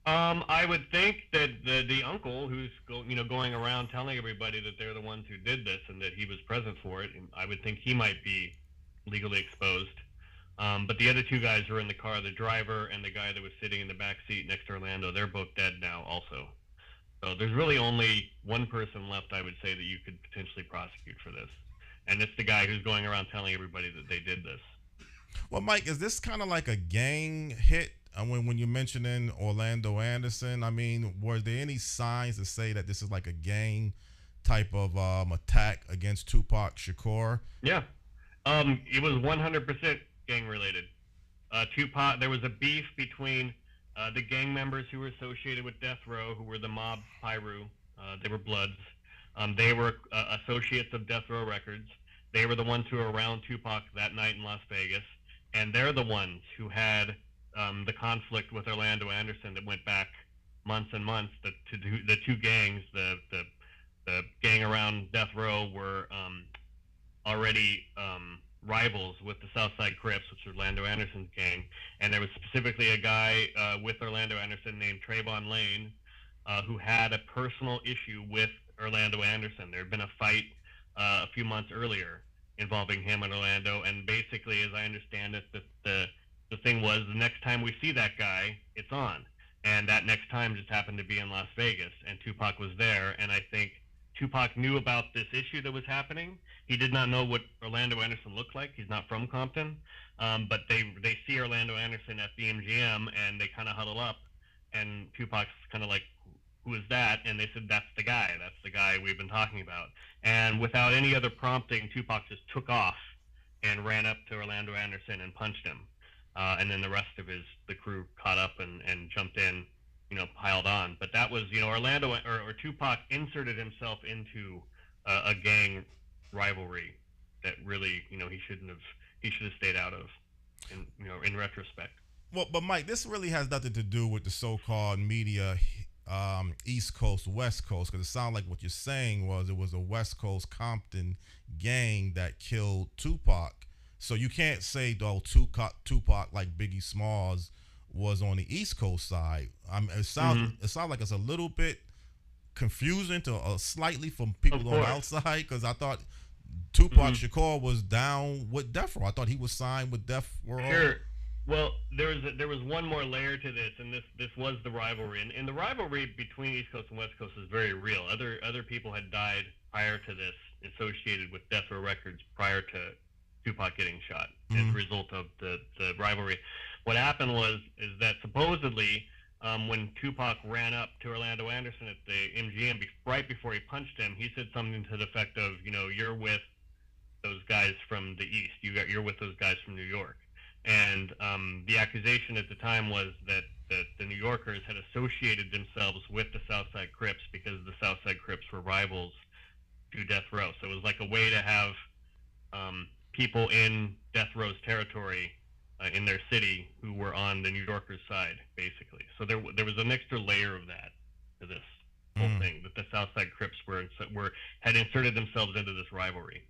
I would think that the uncle who's going around telling everybody that they're the ones who did this and that he was present for it, I would think he might be legally exposed. But the other 2 guys who were in the car, the driver and the guy that was sitting in the back seat next to Orlando, they're both dead now also. So there's really only 1 person left, I would say, that you could potentially prosecute for this. And it's the guy who's going around telling everybody that they did this. Well, Mike, is this kind of like a gang hit? When you're mentioning Orlando Anderson, I mean, were there any signs to say that this is like a gang type of attack against Tupac Shakur? Yeah. It was 100% gang related. Tupac, there was a beef between the gang members who were associated with Death Row, who were the mob Pyru. They were Bloods. They were associates of Death Row Records. They were the ones who were around Tupac that night in Las Vegas. And they're the ones who had the conflict with Orlando Anderson that went back months and months. The 2 gangs, the gang around Death Row were already rivals with the Southside Crips, which is Orlando Anderson's gang, and there was specifically a guy with Orlando Anderson named Trayvon Lane who had a personal issue with Orlando Anderson. There had been a fight a few months earlier involving him and Orlando, and basically, as I understand it, the thing was the next time we see that guy, it's on. And that next time just happened to be in Las Vegas, and Tupac was there, and I think Tupac knew about this issue that was happening. He did not know what Orlando Anderson looked like. He's not from Compton. But they see Orlando Anderson at the MGM, and they kind of huddle up, and Tupac's kind of like, who is that? And they said, that's the guy. That's the guy we've been talking about. And without any other prompting, Tupac just took off and ran up to Orlando Anderson and punched him. And then the rest of the crew caught up and jumped in, piled on. But that was, Orlando or Tupac inserted himself into a gang rivalry that really, he should have stayed out of, in retrospect. Well, but Mike, this really has nothing to do with the so-called media East Coast, West Coast, because it sounds like what you're saying was it was a West Coast Compton gang that killed Tupac. So you can't say, though, Tupac, like Biggie Smalls, was on the East Coast side. It sounds like it's a little bit confusing to slightly from people on the outside, because I thought Tupac Shakur was down with Death Row. I thought he was signed with Death Row. Sure. Well, there was one more layer to this, and this was the rivalry, and the rivalry between East Coast and West Coast is very real. Other people had died prior to this, associated with Death Row Records prior to Tupac getting shot as a result of the rivalry. What happened is that supposedly when Tupac ran up to Orlando Anderson at the MGM right before he punched him, he said something to the effect of, you're with those guys from the East. You're with those guys from New York. And the accusation at the time was that the New Yorkers had associated themselves with the Southside Crips because the Southside Crips were rivals to Death Row. So it was like a way to have people in Death Row's territory in their city who were on the New Yorkers' side, basically. So there was an extra layer of that to this whole thing, that the Southside Crips had inserted themselves into this rivalry.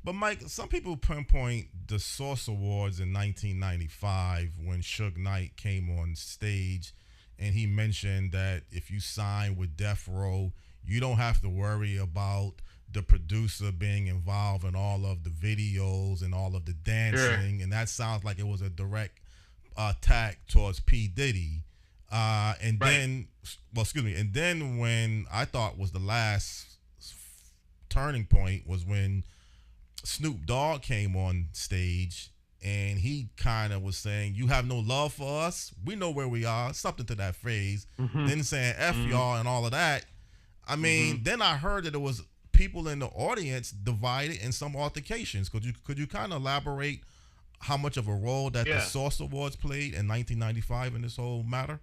But Mike, some people pinpoint the Source Awards in 1995 when Suge Knight came on stage, and he mentioned that if you sign with Death Row, you don't have to worry about the producer being involved in all of the videos and all of the dancing, and that sounds like it was a direct attack towards P. Diddy. And then when I thought was the last turning point was when Snoop Dogg came on stage and he kind of was saying, "You have no love for us. We know where we are," something to that phrase. Then saying "F y'all" and all of that. I mean, then I heard that it was people in the audience divided in some altercations. Could you kind of elaborate how much of a role that the Source Awards played in 1995 in this whole matter?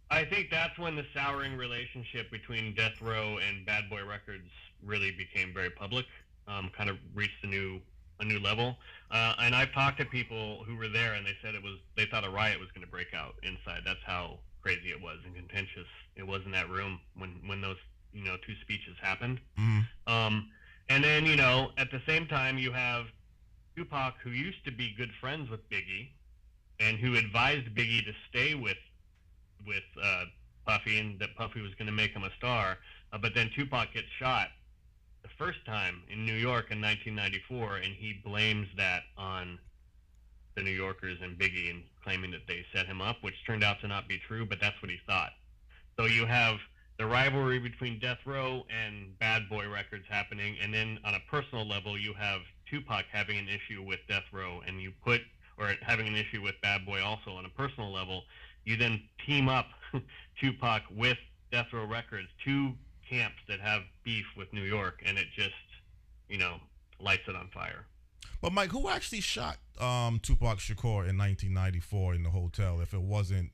I think that's when the souring relationship between Death Row and Bad Boy Records really became very public, kind of reached a new level. And I've talked to people who were there, and they said they thought a riot was going to break out inside. That's how crazy it was and contentious it was in that room when those two speeches happened. And then at the same time you have Tupac, who used to be good friends with Biggie, and who advised Biggie to stay with Puffy, and that Puffy was going to make him a star. But then Tupac gets shot the first time in New York in 1994, and he blames that on the New Yorkers and Biggie, and claiming that they set him up, which turned out to not be true, but that's what he thought. So you have the rivalry between Death Row and Bad Boy Records happening, and then on a personal level, you have Tupac having an issue with Death Row, and having an issue with Bad Boy also on a personal level. You then team up Tupac with Death Row Records, two camps that have beef with New York, and it just, lights it on fire. But Mike, who actually shot Tupac Shakur in 1994 in the hotel if it wasn't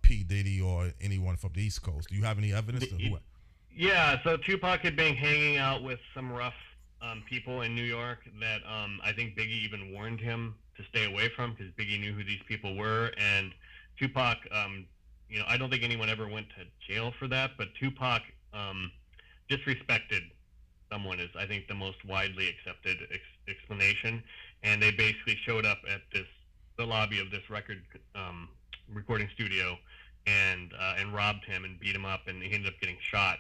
P. Diddy or anyone from the East Coast? Do you have any evidence? Yeah, so Tupac had been hanging out with some rough people in New York that I think Biggie even warned him to stay away from, because Biggie knew who these people were. And Tupac, I don't think anyone ever went to jail for that, but Tupac disrespected someone is, I think, the most widely accepted explanation. And they basically showed up at the lobby of this recording studio and robbed him and beat him up, and he ended up getting shot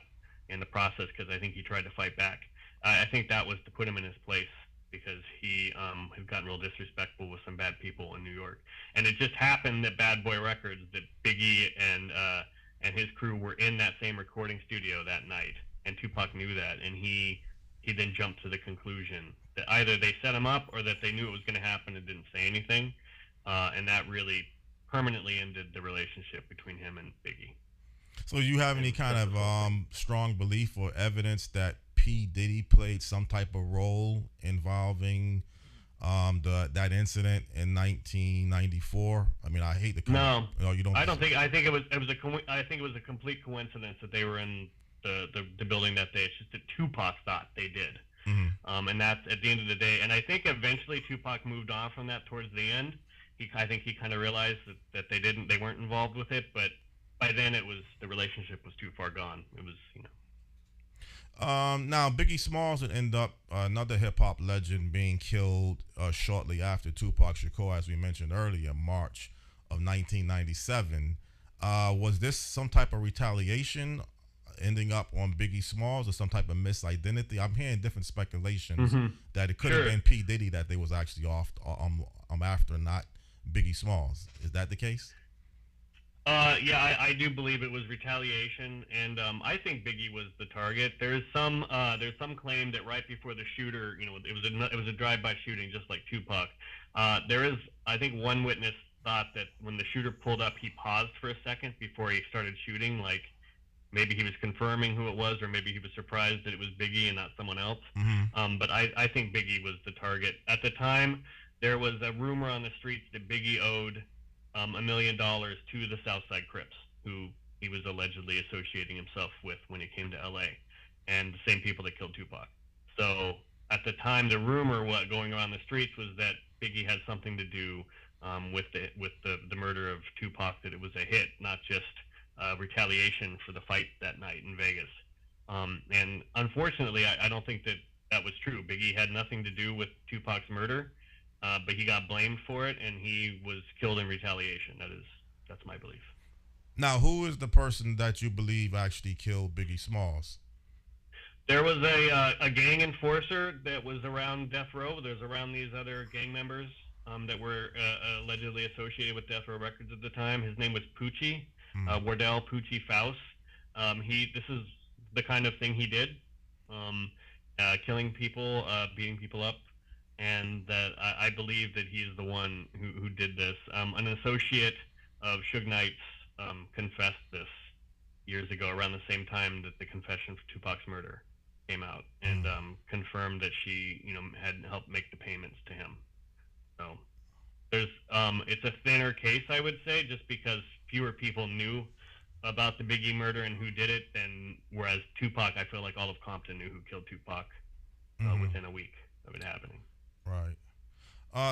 in the process because I think he tried to fight back. I think that was to put him in his place, because he had gotten real disrespectful with some bad people in New York. And it just happened that Bad Boy Records, that Biggie and his crew were in that same recording studio that night, and Tupac knew that, and he then jumped to the conclusion that either they set him up or that they knew it was going to happen and didn't say anything, and that really permanently ended the relationship between him and Biggie. So do you have any kind of strong belief or evidence that P. Diddy played some type of role involving that incident in 1994? I mean, I hate to no, you don't. I don't think. I think it was a complete coincidence that they were in the building that day. It's just that Tupac thought they did, and that's at the end of the day. And I think eventually Tupac moved on from that towards the end. I think he kind of realized that they weren't involved with it, but by then the relationship was too far gone. It was, Now, Biggie Smalls would end up another hip-hop legend being killed shortly after Tupac Shakur, as we mentioned earlier, March of 1997. Was this some type of retaliation ending up on Biggie Smalls, or some type of misidentity? I'm hearing different speculations that it could have been P. Diddy that they was actually after, not Biggie Smalls. Is that the case? Yeah, I do believe it was retaliation, and I think Biggie was the target. There's some claim that right before the shooter, it was a drive-by shooting, just like Tupac. There is, I think, one witness thought that when the shooter pulled up, he paused for a second before he started shooting, like maybe he was confirming who it was, or maybe he was surprised that it was Biggie and not someone else. But I think Biggie was the target. At the time, there was a rumor on the streets that Biggie owed $1 million to the Southside Crips, who he was allegedly associating himself with when he came to LA, and the same people that killed Tupac. So at the time, the rumor going around the streets was that Biggie had something to do with the murder of Tupac, that it was a hit, not just retaliation for the fight that night in Vegas. And unfortunately, I don't think that was true. Biggie had nothing to do with Tupac's murder. But he got blamed for it, and he was killed in retaliation. That's my belief. Now, who is the person that you believe actually killed Biggie Smalls? There was a gang enforcer that was around Death Row. There's around these other gang members that were allegedly associated with Death Row Records at the time. His name was Poochie, Wardell Poochie Faust. This is the kind of thing he did, killing people, beating people up, and that I believe that he is the one who did this. An associate of Suge Knight's confessed this years ago, around the same time that the confession for Tupac's murder came out, and confirmed that she, had helped make the payments to him. So there's, it's a thinner case, I would say, just because fewer people knew about the Biggie murder and who did it, than whereas Tupac, I feel like all of Compton knew who killed Tupac within a week of it happening. Right.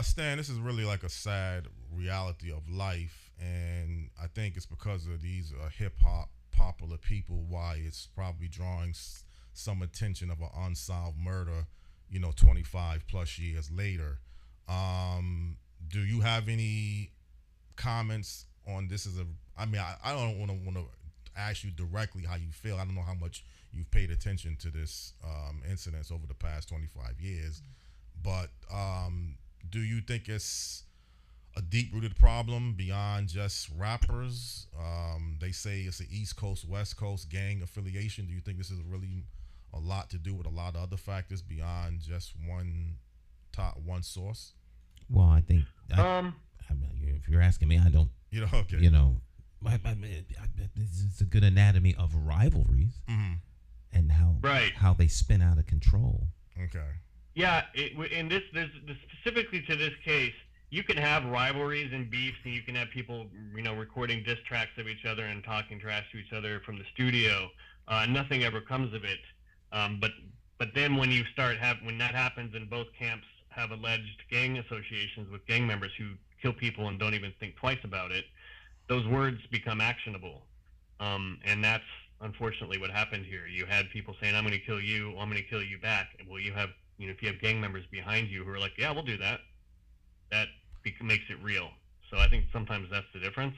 Stan, this is really like a sad reality of life, and I think it's because of these hip-hop popular people why it's probably drawing some attention of an unsolved murder, 25 plus years later. Do you have any comments on this? I don't want to ask you directly how you feel. I don't know how much you've paid attention to this incidents over the past 25 years, but do you think it's a deep-rooted problem beyond just rappers? They say it's an East Coast, West Coast gang affiliation. Do you think this is really a lot to do with a lot of other factors beyond just one source? Well, I think if you're asking me, I don't. Okay. It's a good anatomy of rivalries and how they spin out of control. Okay. Yeah, specifically to this case, you can have rivalries and beefs, and you can have people, recording diss tracks of each other and talking trash to each other from the studio. Nothing ever comes of it. But then when that happens and both camps have alleged gang associations with gang members who kill people and don't even think twice about it, those words become actionable. And that's unfortunately what happened here. You had people saying, I'm going to kill you, I'm going to kill you back. Well, you have, if you have gang members behind you who are like, yeah, we'll do that, that makes it real. So I think sometimes that's the difference.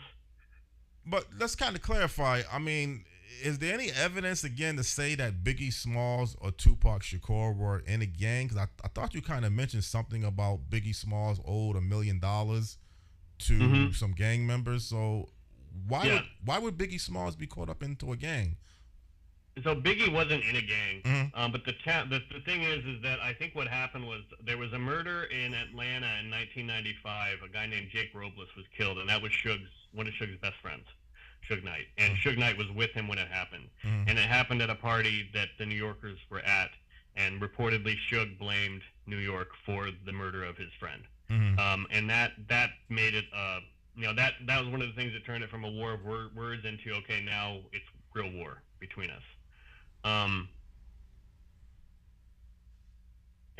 But let's kind of clarify. I mean, is there any evidence, again, to say that Biggie Smalls or Tupac Shakur were in a gang? Because I thought you kind of mentioned something about Biggie Smalls owed $1 million to some gang members. So why would Biggie Smalls be caught up into a gang? So Biggie wasn't in a gang, but the thing is that I think what happened was there was a murder in Atlanta in 1995. A guy named Jake Robles was killed, and that was one of Suge's best friends, Suge Knight. And Suge Knight was with him when it happened. And it happened at a party that the New Yorkers were at, and reportedly Suge blamed New York for the murder of his friend. And that made it, that was one of the things that turned it from a war of words into, okay, now it's real war between us. And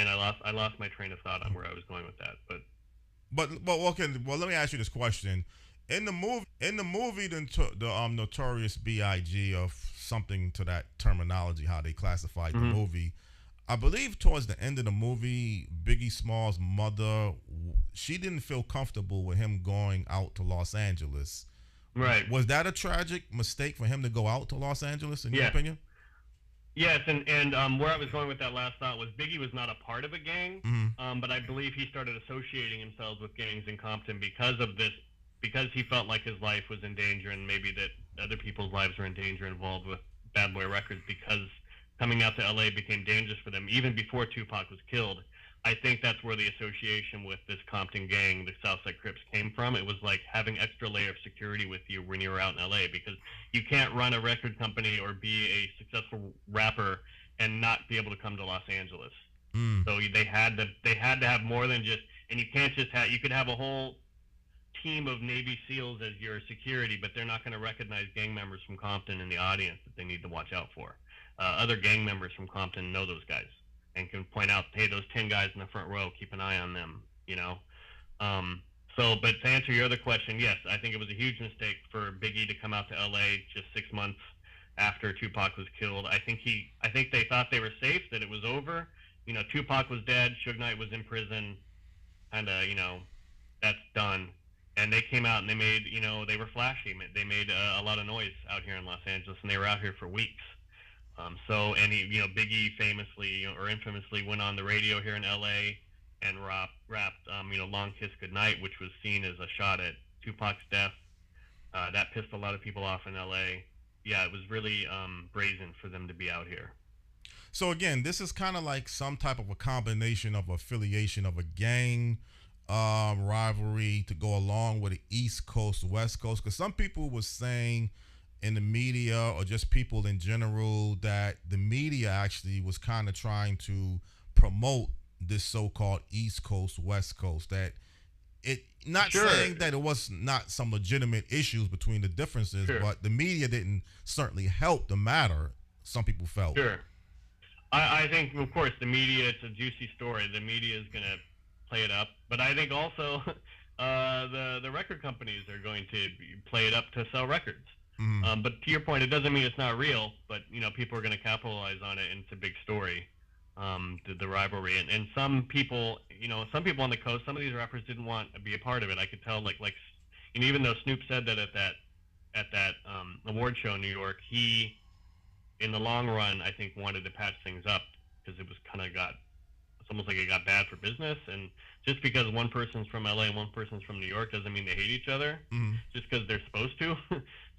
I lost my train of thought on where I was going with that, but okay. Well, let me ask you this question: in the movie, the Notorious B.I.G. or something to that terminology, how they classified the movie. I believe towards the end of the movie, Biggie Smalls' mother, she didn't feel comfortable with him going out to Los Angeles. Right. Was that a tragic mistake for him to go out to Los Angeles, in your opinion? Yes, and where I was going with that last thought was Biggie was not a part of a gang, but I believe he started associating himself with gangs in Compton because of this, because he felt like his life was in danger, and maybe that other people's lives were in danger involved with Bad Boy Records, because coming out to LA became dangerous for them even before Tupac was killed. I think that's where the association with this Compton gang, the Southside Crips, came from. It was like having extra layer of security with you when you were out in LA, because you can't run a record company or be a successful rapper and not be able to come to Los Angeles. So they had to have more than just, and you can't just have, you could have a whole team of Navy SEALs as your security, but they're not going to recognize gang members from Compton in the audience that they need to watch out for. Other gang members from Compton know those guys and can point out, hey, those 10 guys in the front row, keep an eye on them, But to answer your other question, yes, I think it was a huge mistake for Biggie to come out to LA just 6 months after Tupac was killed. I think they thought they were safe, that it was over. Tupac was dead, Suge Knight was in prison, that's done. And they came out and they made, they were flashy. They made a lot of noise out here in Los Angeles, and they were out here for weeks. And Biggie famously or infamously went on the radio here in L.A. and rapped "Long Kiss Goodnight," which was seen as a shot at Tupac's death. That pissed a lot of people off in L.A. Yeah, it was really brazen for them to be out here. So again, this is kind of like some type of a combination of affiliation of a gang rivalry to go along with the East Coast, West Coast. Because some people were saying in the media or just people in general that the media actually was kind of trying to promote this so-called East Coast, West Coast. That it not saying that it was not some legitimate issues between the differences, but the media didn't certainly help the matter. Some people felt. Sure. I think, of course, the media, it's a juicy story. The media is going to play it up. But I think also the record companies are going to play it up to sell records. Mm-hmm. But to your point, it doesn't mean it's not real. But, people are going to capitalize on it, and it's a big story, the rivalry. And some people, on the coast, some of these rappers didn't want to be a part of it. I could tell, even though Snoop said that at that award show in New York, he, in the long run, I think wanted to patch things up because it was it's almost like it got bad for business. And just because one person's from LA and one person's from New York doesn't mean they hate each other, just because they're supposed to.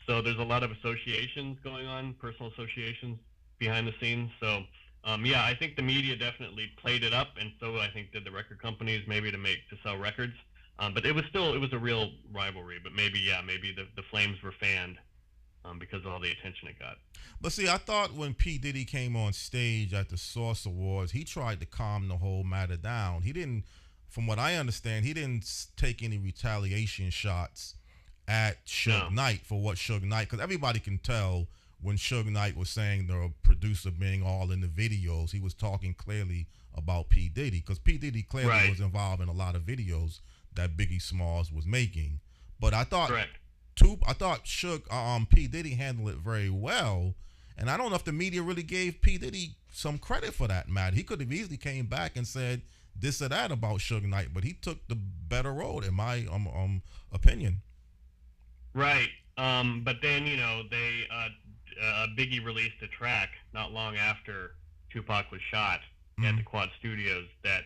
So there's a lot of associations going on, personal associations behind the scenes. So, I think the media definitely played it up, and so I think did the record companies, maybe to sell records. But it was a real rivalry. But maybe the flames were fanned because of all the attention it got. But see, I thought when P. Diddy came on stage at the Source Awards, he tried to calm the whole matter down. He didn't, from what I understand, he didn't take any retaliation shots at Suge Knight for what Suge Knight, because everybody can tell when Suge Knight was saying the producer being all in the videos, he was talking clearly about P. Diddy, because P. Diddy clearly was involved in a lot of videos that Biggie Smalls was making. But I thought P. Diddy handled it very well, and I don't know if the media really gave P. Diddy some credit for that matter. He could have easily came back and said this or that about Suge Knight, but he took the better road, in my opinion. Right. But then, they Biggie released a track not long after Tupac was shot at the Quad Studios that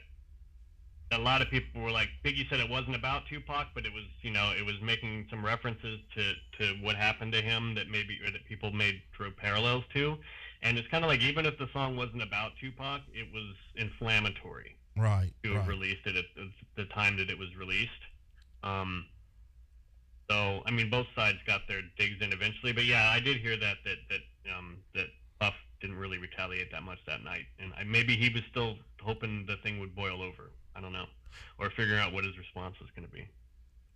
a lot of people were like, Biggie said it wasn't about Tupac, but it was, it was making some references to what happened to him that people drew parallels to. And it's kind of like, even if the song wasn't about Tupac, it was inflammatory. Right. To have released it at the time that it was released. So, I mean, both sides got their digs in eventually, but yeah, I did hear that Puff didn't really retaliate that much that night, and maybe he was still hoping the thing would boil over. I don't know, or figuring out what his response was going to be.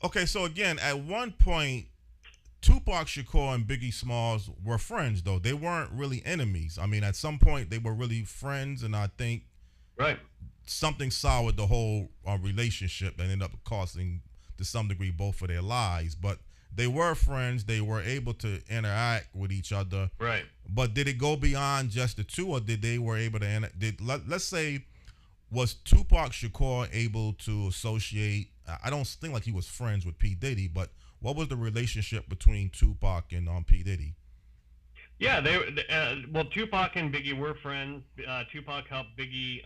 Okay, so again, at one point, Tupac Shakur and Biggie Smalls were friends, though they weren't really enemies. I mean, at some point they were really friends, and I think something soured the whole relationship and ended up costing, to some degree, both of their lives. But they were friends. They were able to interact with each other. Right. But did it go beyond just the two, or did they were able to let's say, was Tupac Shakur able to associate? I don't think like he was friends with P. Diddy, but what was the relationship between Tupac and P. Diddy? Yeah, Tupac and Biggie were friends. Tupac helped Biggie,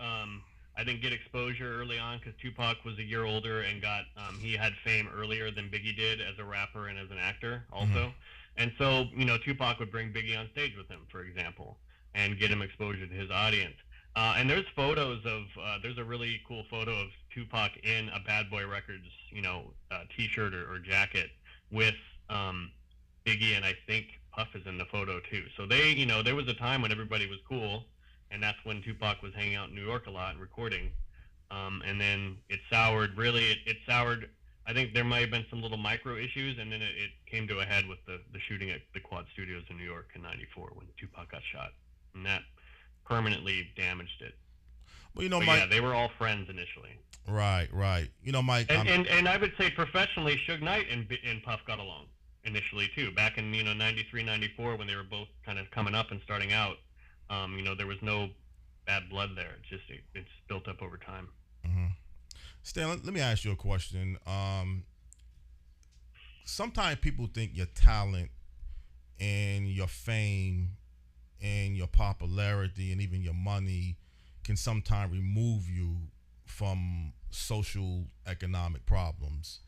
I think, get exposure early on because Tupac was a year older and he had fame earlier than Biggie did as a rapper and as an actor also. Mm-hmm. And so, Tupac would bring Biggie on stage with him, for example, and get him exposure to his audience. And there's photos of, there's a really cool photo of Tupac in a Bad Boy Records, t-shirt or jacket with Biggie, and I think Puff is in the photo too. So they, there was a time when everybody was cool, and that's when Tupac was hanging out in New York a lot and recording. And then it soured, it soured. I think there might have been some little micro issues, and then it came to a head with the shooting at the Quad Studios in New York in '94 when Tupac got shot. And that permanently damaged it. Well, but Mike, yeah, they were all friends initially. Right. Mike. And I would say professionally, Suge Knight and Puff got along initially too. Back in '93, '94 when they were both kind of coming up and starting out. There was no bad blood there. It's built up over time. Mm-hmm. Stan, let me ask you a question. Sometimes people think your talent and your fame and your popularity and even your money can sometimes remove you from social economic problems.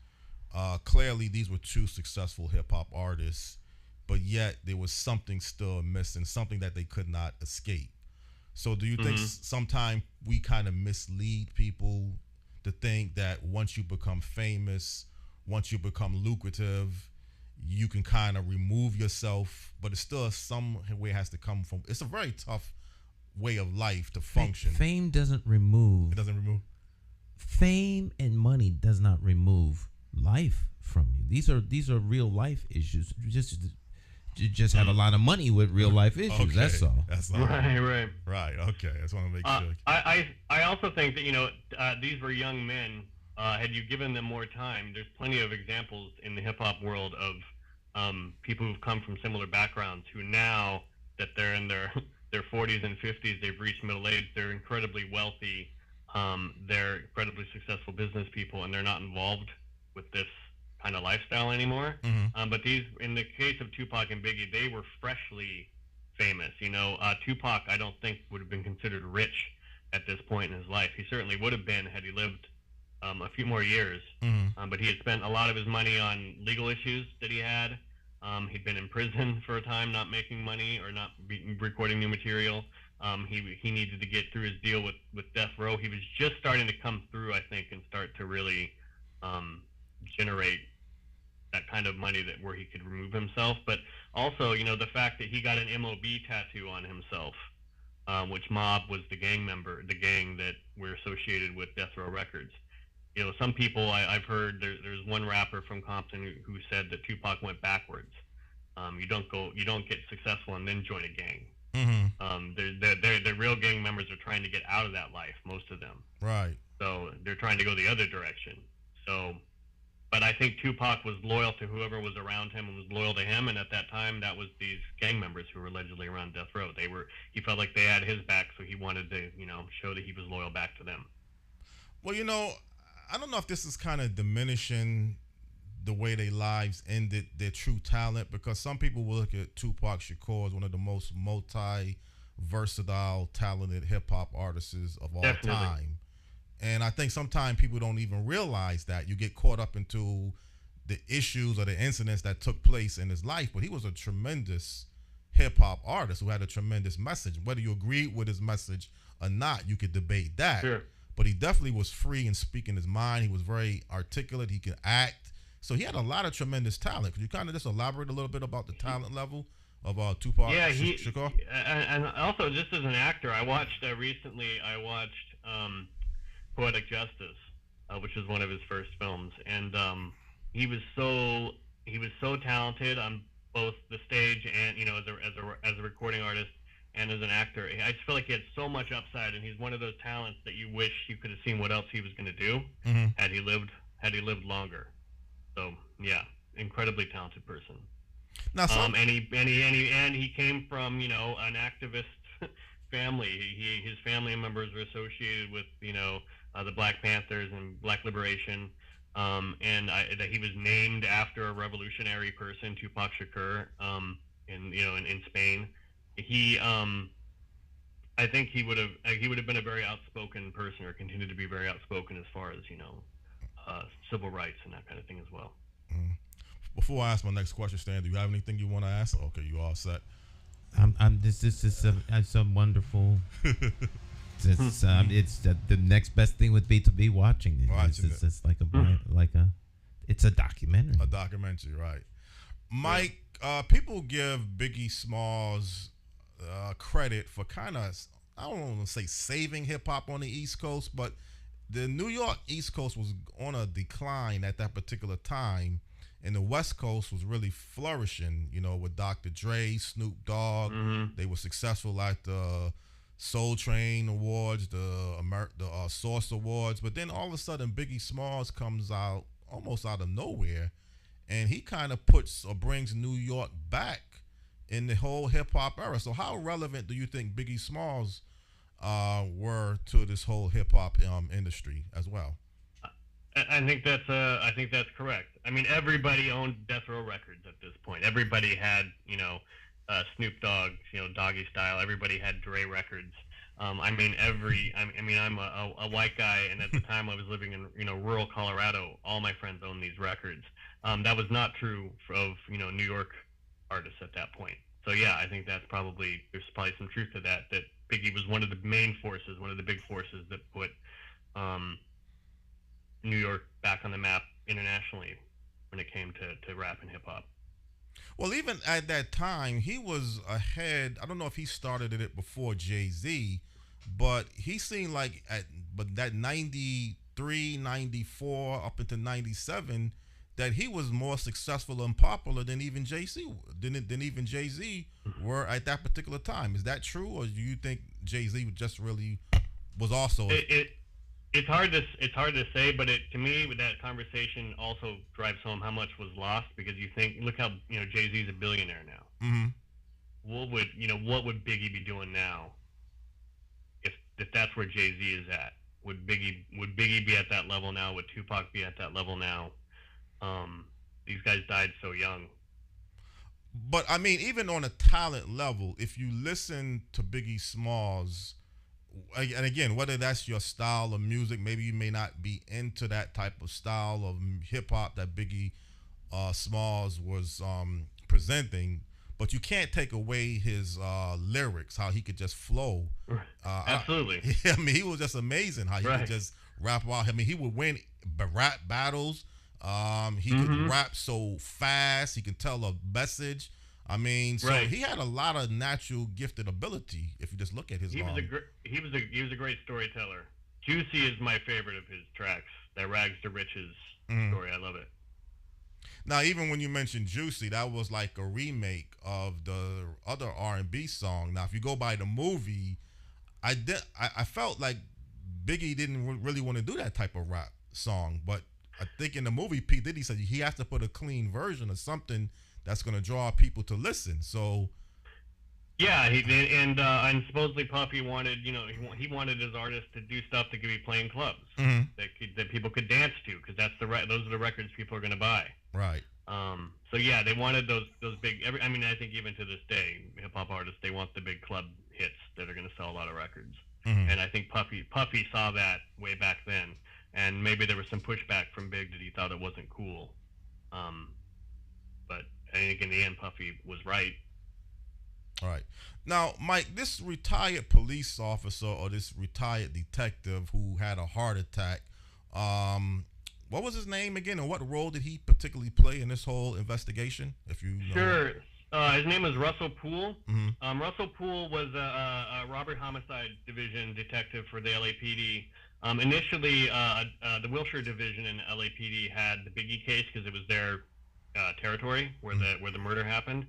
Clearly, these were two successful hip hop artists, but yet there was something still missing, something that they could not escape. So, do you think sometimes we kind of mislead people to think that once you become famous, once you become lucrative, you can kind of remove yourself, but it's still some way has to come from. It's a very tough way of life to function. Fame doesn't remove. It doesn't remove. Fame and money does not remove life from you. These are real life issues. You just have a lot of money with real life issues. Okay. That's all. That's all. Right. Right. Okay. I just want to make sure. I also think that these were young men. Had you given them more time, there's plenty of examples in the hip hop world of people who've come from similar backgrounds who now that they're in their 40s and 50s, they've reached middle age, they're incredibly wealthy, they're incredibly successful business people, and they're not involved with this kind of lifestyle anymore. But these, in the case of Tupac and Biggie, they were freshly famous. Tupac, I don't think would have been considered rich at this point in his life. He certainly would have been had he lived a few more years. But he had spent a lot of his money on legal issues that he had. He'd been in prison for a time, not making money or not recording new material. He needed to get through his deal with Death Row. He was just starting to come through, I think, and start to really generate that kind of money where he could remove himself. But also, the fact that he got an MOB tattoo on himself, which Mob was the gang that were associated with Death Row Records. Some people I've heard there's one rapper from Compton who said that Tupac went backwards. You don't get successful and then join a gang. The real gang members are trying to get out of that life, most of them. Right. So they're trying to go the other direction. But I think Tupac was loyal to whoever was around him and was loyal to him. And at that time, that was these gang members who were allegedly around Death Row. He felt like they had his back, so he wanted to, show that he was loyal back to them. Well, I don't know if this is kind of diminishing the way their lives ended, their true talent, because some people will look at Tupac Shakur as one of the most multi-versatile, talented hip-hop artists of all time. And I think sometimes people don't even realize that. You get caught up into the issues or the incidents that took place in his life, but he was a tremendous hip-hop artist who had a tremendous message. Whether you agreed with his message or not, you could debate that. Sure. But he definitely was free in speaking his mind. He was very articulate. He could act. So he had a lot of tremendous talent. Could you kind of just elaborate a little bit about the talent level of Tupac Shakur? And also, just as an actor, I watched recently, Poetic Justice, which was one of his first films. And he was so talented on both the stage and, as a recording artist, and as an actor. I just feel like he had so much upside, and he's one of those talents that you wish you could have seen what else he was going to do had he lived longer. So yeah, incredibly talented person. Now, and he came from an activist family. His family members were associated with the Black Panthers and Black Liberation, and that he was named after a revolutionary person, Tupac Shakur, in Spain. I think he would have been a very outspoken person, or continued to be very outspoken as far as civil rights and that kind of thing as well. Before I ask my next question, Stan, do you have anything you want to ask? Okay, you all set. This is so wonderful. It's the next best thing would be to be watching it. It's like it's a documentary. A documentary, right? Mike, people give Biggie Smalls credit for kind of, I don't want to say saving hip hop on the East Coast, but the New York East Coast was on a decline at that particular time, and the West Coast was really flourishing. With Dr. Dre, Snoop Dogg, they were successful at the Soul Train Awards, the Source Awards, but then all of a sudden Biggie Smalls comes out almost out of nowhere, and he kind of brings New York back in the whole hip hop era. So how relevant do you think Biggie Smalls were to this whole hip hop industry as well? I think that's correct. I mean, everybody owned Death Row Records at this point. Everybody had Snoop Dogg, Doggy Style. Everybody had Dre records. I'm a white guy, and at the time I was living in rural Colorado. All my friends owned these records. That was not true of New York artists at that point. So yeah, I think there's probably some truth to that. That Biggie was one of the main forces, one of the big forces that put New York back on the map internationally when it came to rap and hip hop. Well, even at that time, he was ahead. I don't know if he started it before Jay-Z, but he seemed like but that 93, 94, up into 97, that he was more successful and popular than even Jay-Z were at that particular time. Is that true, or do you think Jay-Z just really was also? It's hard to say, but to me, with that conversation also drives home how much was lost, because look how Jay-Z's a billionaire now. Mm-hmm. What would Biggie be doing now if that's where Jay-Z is at? Would Biggie be at that level now? Would Tupac be at that level now? These guys died so young. But I mean, even on a talent level, if you listen to Biggie Smalls, and again, whether that's your style of music, maybe you may not be into that type of style of hip hop that Biggie Smalls was presenting, but you can't take away his lyrics, how he could just flow. Absolutely. I mean, he was just amazing how he could just rap out. I mean, he would win rap battles. He could rap so fast. He could tell a message. I mean, so he had a lot of natural gifted ability. If you just look at his, he was a great storyteller. Juicy is my favorite of his tracks. That Rags to Riches story, I love it. Now, even when you mentioned Juicy, that was like a remake of the other R&B song. Now, if you go by the movie, I felt like Biggie didn't really want to do that type of rap song, but I think in the movie, P. Diddy said he has to put a clean version of something that's going to draw people to listen. So, yeah, he did, and supposedly Puffy wanted, he wanted his artists to do stuff that could be playing clubs that people could dance to, because those are the records people are going to buy. Right. So yeah, they wanted those big. I think even to this day, hip hop artists, they want the big club hits that are going to sell a lot of records. And I think Puffy saw that way back then, and maybe there was some pushback from Big that he thought it wasn't cool. But I think in the end, Puffy was right. All right. Now, Mike, this retired police officer or this retired detective who had a heart attack, what was his name again, and what role did he particularly play in this whole investigation? If you know. Sure. His name was Russell Poole. Russell Poole was a robbery homicide division detective for the LAPD. Initially, the Wilshire division in LAPD had the Biggie case because it was their territory where the murder happened.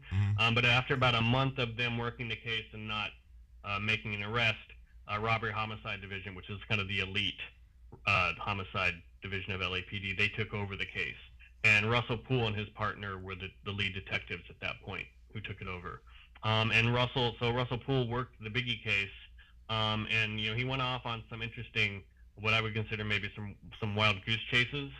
But after about a month of them working the case and not making an arrest, robbery homicide division, which is kind of the elite homicide division of LAPD, they took over the case. And Russell Poole and his partner were the lead detectives at that point who took it over. And Russell Poole worked the Biggie case, and he went off on some interesting, what I would consider maybe some wild goose chases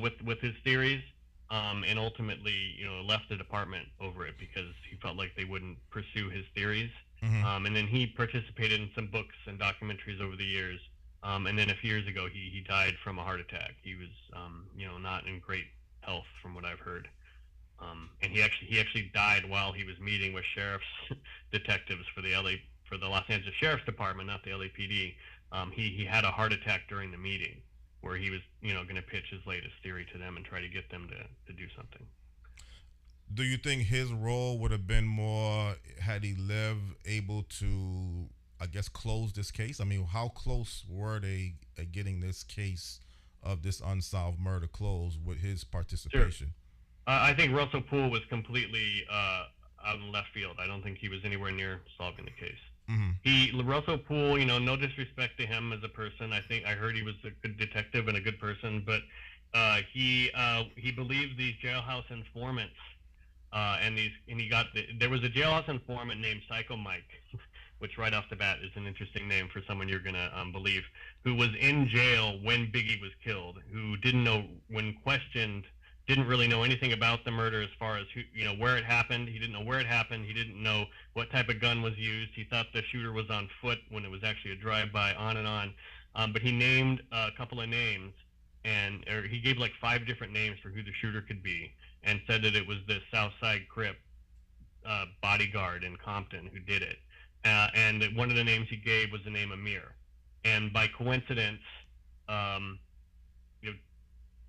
with his theories. And ultimately, left the department over it because he felt like they wouldn't pursue his theories. And then he participated in some books and documentaries over the years. And then a few years ago, he died from a heart attack. He was, not in great health from what I've heard. And he actually died while he was meeting with sheriff's detectives for the Los Angeles Sheriff's Department, not the LAPD. He had a heart attack during the meeting, where he was, going to pitch his latest theory to them and try to get them to do something. Do you think his role would have been more, had he lived, able to, I guess, close this case? I mean, how close were they at getting this case of this unsolved murder closed with his participation? Sure. I think Russell Poole was completely out in left field. I don't think he was anywhere near solving the case. Russell Poole, no disrespect to him as a person. I heard he was a good detective and a good person, but he believed these jailhouse informants, there was a jailhouse informant named Psycho Mike, which right off the bat is an interesting name for someone you're gonna believe, who was in jail when Biggie was killed, who didn't know, when questioned, didn't really know anything about the murder as far as where it happened. He didn't know where it happened. He didn't know what type of gun was used. He thought the shooter was on foot when it was actually a drive-by, on and on. But he named a couple of names, or he gave like 5 different names for who the shooter could be, and said that it was the Southside Crip bodyguard in Compton who did it. And that one of the names he gave was the name Amir. And by coincidence,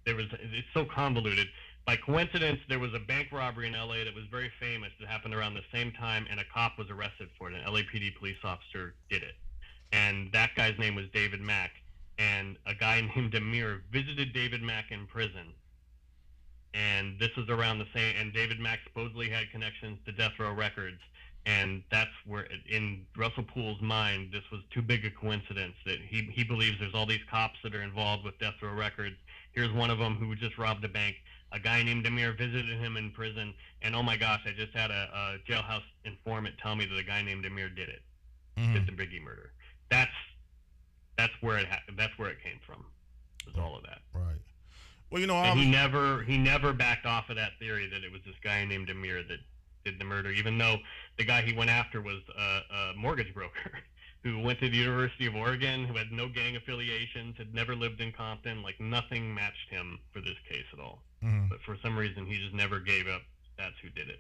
it's so convoluted. By coincidence, there was a bank robbery in LA that was very famous that happened around the same time, and a cop was arrested for it. An LAPD police officer did it. And that guy's name was David Mack. And a guy named Amir visited David Mack in prison. And this was around the same, and David Mack supposedly had connections to Death Row Records. And that's where, in Russell Poole's mind, this was too big a coincidence that he believes there's all these cops that are involved with Death Row Records. Here's one of them who just robbed a bank. A guy named Amir visited him in prison, and oh my gosh, I just had a jailhouse informant tell me that a guy named Amir did it, did the Biggie murder. That's where it came from. Was all of that. Right. Well, and he never backed off of that theory that it was this guy named Amir that did the murder, even though the guy he went after was a mortgage broker who went to the University of Oregon, who had no gang affiliations, had never lived in Compton. Like, nothing matched him for this case at all. But for some reason, he just never gave up. That's who did it.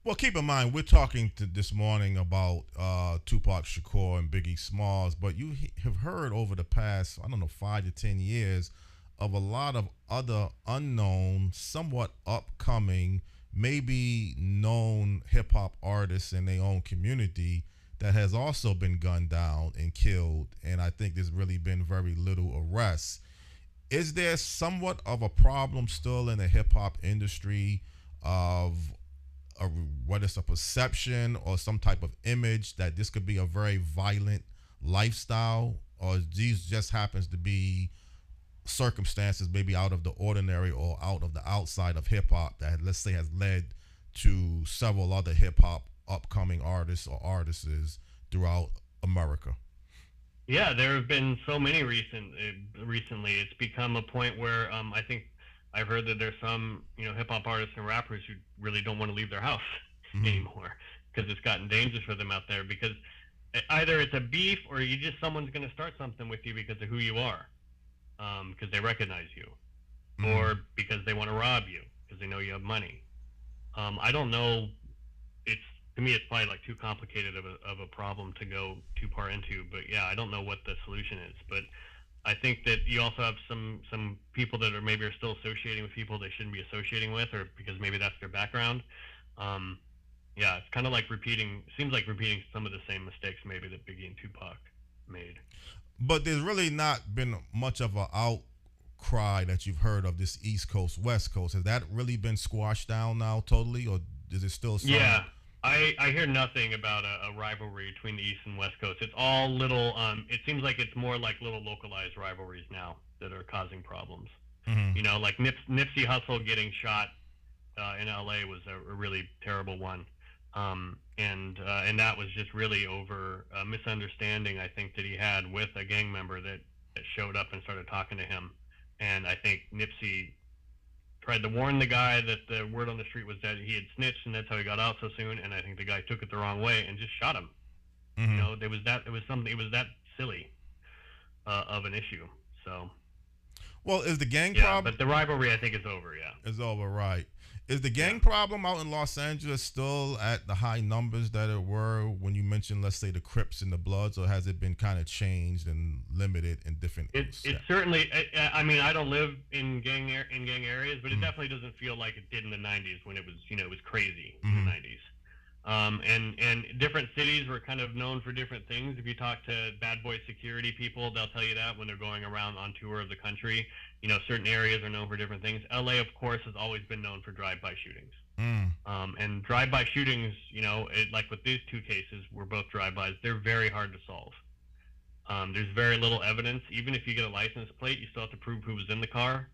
Well, keep in mind, we're talking this morning about Tupac Shakur and Biggie Smalls, but you have heard over the past, 5 to 10 years of a lot of other unknown, somewhat upcoming, maybe known hip-hop artists in their own community that has also been gunned down and killed, and I think there's really been very little arrests. Is there somewhat of a problem still in the hip-hop industry of whether it's a perception or some type of image that this could be a very violent lifestyle, or these just happens to be circumstances maybe out of the ordinary or out of the outside of hip-hop that, let's say, has led to several other hip-hop upcoming artists or artists throughout America? Yeah, there have been so many recently. It's become a point where I think I've heard that there's some hip hop artists and rappers who really don't want to leave their house anymore because it's gotten dangerous for them out there, because either it's a beef or someone's going to start something with you because of who you are, because they recognize you, or because they want to rob you because they know you have money. I don't know. To me, it's probably like too complicated of a problem to go too far into. But yeah, I don't know what the solution is. But I think that you also have some people that are still associating with people they shouldn't be associating with, or because maybe that's their background. Yeah, it's kind of like repeating some of the same mistakes maybe that Biggie and Tupac made. But there's really not been much of an outcry that you've heard of this East Coast, West Coast. Has that really been squashed down now totally, or is it still some? Yeah. I hear nothing about a rivalry between the East and West Coast. It's all little, it seems like it's more like little localized rivalries now that are causing problems. Like Nipsey Hussle getting shot in LA was a really terrible one. And that was just really over a misunderstanding, I think, that he had with a gang member that showed up and started talking to him. And I think Nipsey tried to warn the guy that the word on the street was that he had snitched, and that's how he got out so soon. And I think the guy took it the wrong way and just shot him. It was that silly of an issue. So, well, is the gang problem? But the rivalry, I think, is over. Yeah, is over. Right. Is the gang problem out in Los Angeles still at the high numbers that it were when you mentioned, let's say, the Crips and the Bloods, or has it been kind of changed and limited in different? It's certainly. I mean, I don't live in gang areas, but it definitely doesn't feel like it did in the '90s when it was it was crazy in the '90s. And different cities were kind of known for different things. If you talk to bad boy security people, they'll tell you that when they're going around on tour of the country. Certain areas are known for different things. LA, of course, has always been known for drive-by shootings. And drive-by shootings, like with these two cases, were both drive-bys. They're very hard to solve. There's very little evidence. Even if you get a license plate, you still have to prove who was in the car.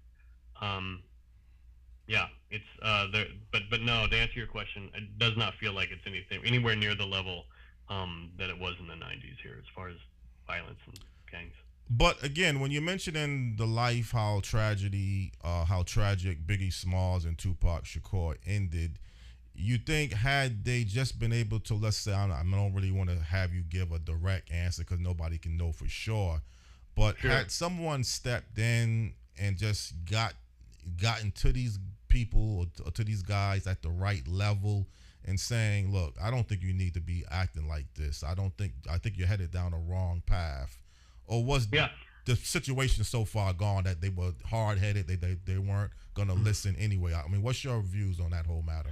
Yeah, it's but no. To answer your question, it does not feel like it's anywhere near the level that it was in the '90s here, as far as violence and gangs. But again, when you're mentioning the life, how tragic Biggie Smalls and Tupac Shakur ended, you think had they just been able to, let's say, I don't really want to have you give a direct answer because nobody can know for sure, but had someone stepped in and just gotten to these people or to these guys at the right level and saying, look, I don't think you need to be acting like this. I think you're headed down a wrong path. Or was the situation so far gone that they were hard-headed, they weren't going to listen anyway? I mean, what's your views on that whole matter?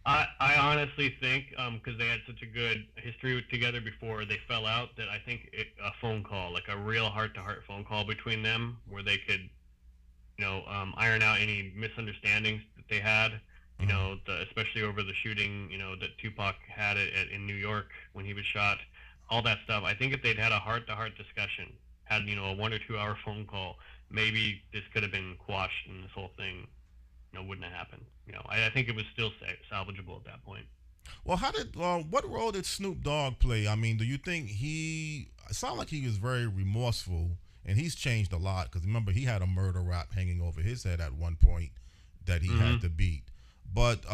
I honestly think, because they had such a good history together before they fell out, that I think a phone call, like a real heart-to-heart phone call between them where they could, iron out any misunderstandings that they had, especially over the shooting, that Tupac had in New York when he was shot, all that stuff. I think if they'd had a heart-to-heart discussion, had, a 1 or 2 hour phone call, maybe this could have been quashed and this whole thing, wouldn't have happened. I think it was still salvageable at that point. Well, what role did Snoop Dogg play? I mean, do you think it sounded like he was very remorseful, and he's changed a lot, because remember, he had a murder rap hanging over his head at one point that he had to beat. But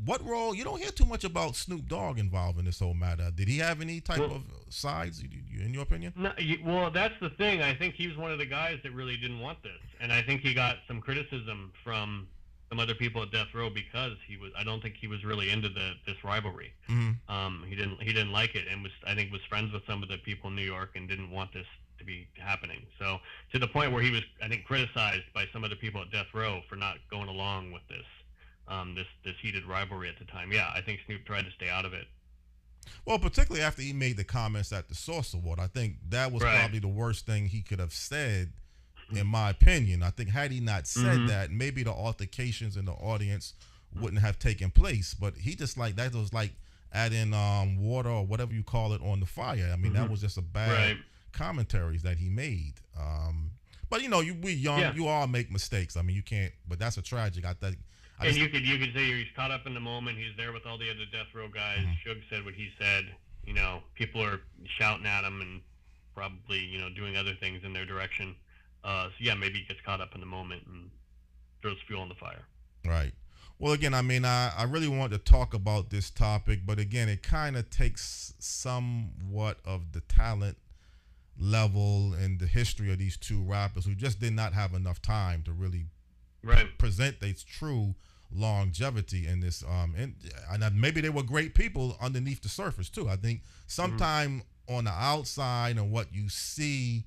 what role? You don't hear too much about Snoop Dogg involved in this whole matter. Did he have any type of sides, in your opinion? No, well, that's the thing. I think he was one of the guys that really didn't want this, and I think he got some criticism from some other people at death row because I don't think he was really into this rivalry. He didn't like it, and I think was friends with some of the people in New York and didn't want this to be happening. So to the point where he was, I think, criticized by some of the people at death row for not going along with this heated rivalry at the time. Yeah, I think Snoop tried to stay out of it. Well, particularly after he made the comments at the Source Award, I think that was probably the worst thing he could have said, in my opinion. I think had he not said that, maybe the altercations in the audience wouldn't have taken place. But he just that was like adding water or whatever you call it on the fire. I mean, that was just a bad commentaries that he made. But we young, you all make mistakes. I mean, you can't. But that's a tragic. I think. You could say he's caught up in the moment. He's there with all the other death row guys. Suge said what he said. People are shouting at him and probably doing other things in their direction. So yeah, maybe he gets caught up in the moment and throws fuel on the fire. Right. Well, again, I mean, I really want to talk about this topic, but again, it kind of takes somewhat of the talent level and the history of these two rappers who just did not have enough time to really present their true longevity in this. And maybe they were great people underneath the surface too. I think sometime on the outside and what you see,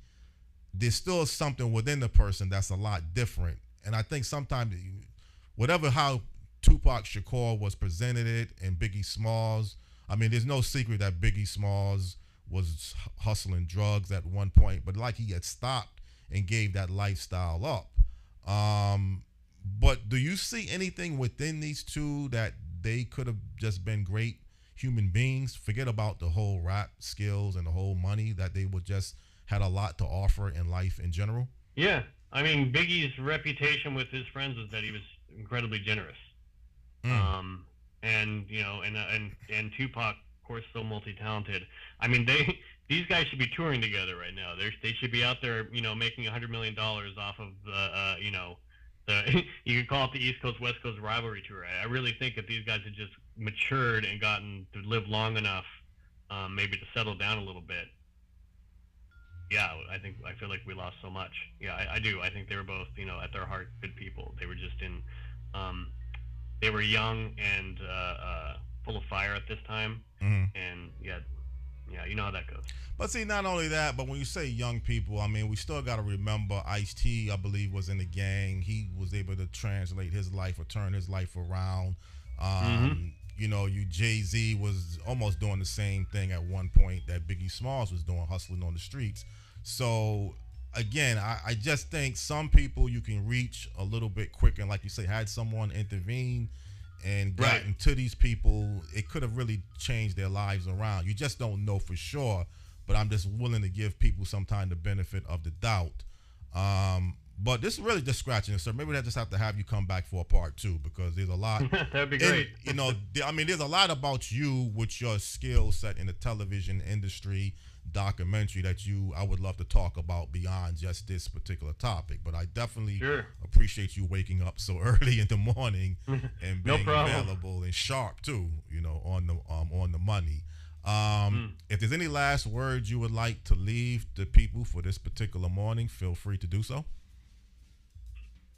there's still something within the person that's a lot different. And I think sometimes, how Tupac Shakur was presented it and Biggie Smalls, I mean, there's no secret that Biggie Smalls was hustling drugs at one point, but he had stopped and gave that lifestyle up. But do you see anything within these two that they could have just been great human beings? Forget about the whole rap skills and the whole money, that they would just had a lot to offer in life in general? Yeah. I mean, Biggie's reputation with his friends was that he was incredibly generous. And Tupac, of course, so multi-talented. I mean, these guys should be touring together right now. They should be out there, making $100 million off of you could call it the East Coast West Coast rivalry tour. I really think if these guys had just matured and gotten to live long enough, maybe to settle down a little bit. Yeah, I feel like we lost so much. Yeah, I do. I think they were both, at their heart, good people. They were just they were young and full of fire at this time, and yeah, you know how that goes. But see, not only that, but when you say young people, I mean, we still got to remember Ice-T, I believe, was in the gang. He was able to translate his life or turn his life around. Jay-Z was almost doing the same thing at one point that Biggie Smalls was doing, hustling on the streets. So, again, I just think some people you can reach a little bit quicker. And like you say, had someone intervene and gotten to these people, it could have really changed their lives around. You just don't know for sure, but I'm just willing to give people sometimes the benefit of the doubt. But this is really just scratching it, so maybe I just have to have you come back for a part 2, because there's a lot. That'd be great. I mean, there's a lot about you with your skill set in the television industry documentary that I would love to talk about beyond just this particular topic. But I definitely appreciate you waking up so early in the morning and being available and sharp too, on the money. If there's any last words you would like to leave the people for this particular morning, feel free to do so.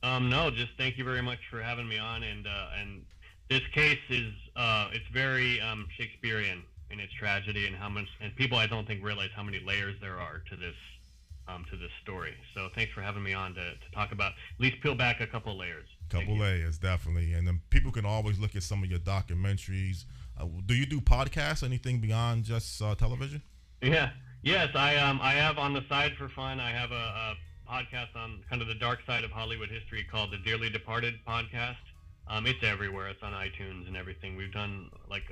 No, just thank you very much for having me on. And this case is it's very Shakespearean in its tragedy and people I don't think realize how many layers there are to this story. So thanks for having me on to talk about, at least peel back a couple layers. Couple layers, definitely. And then people can always look at some of your documentaries. Do you do podcasts, anything beyond just television? Yeah. Yes, I have on the side for fun. I have a podcast on kind of the dark side of Hollywood history called the Dearly Departed podcast. It's everywhere. It's on iTunes and everything. We've done like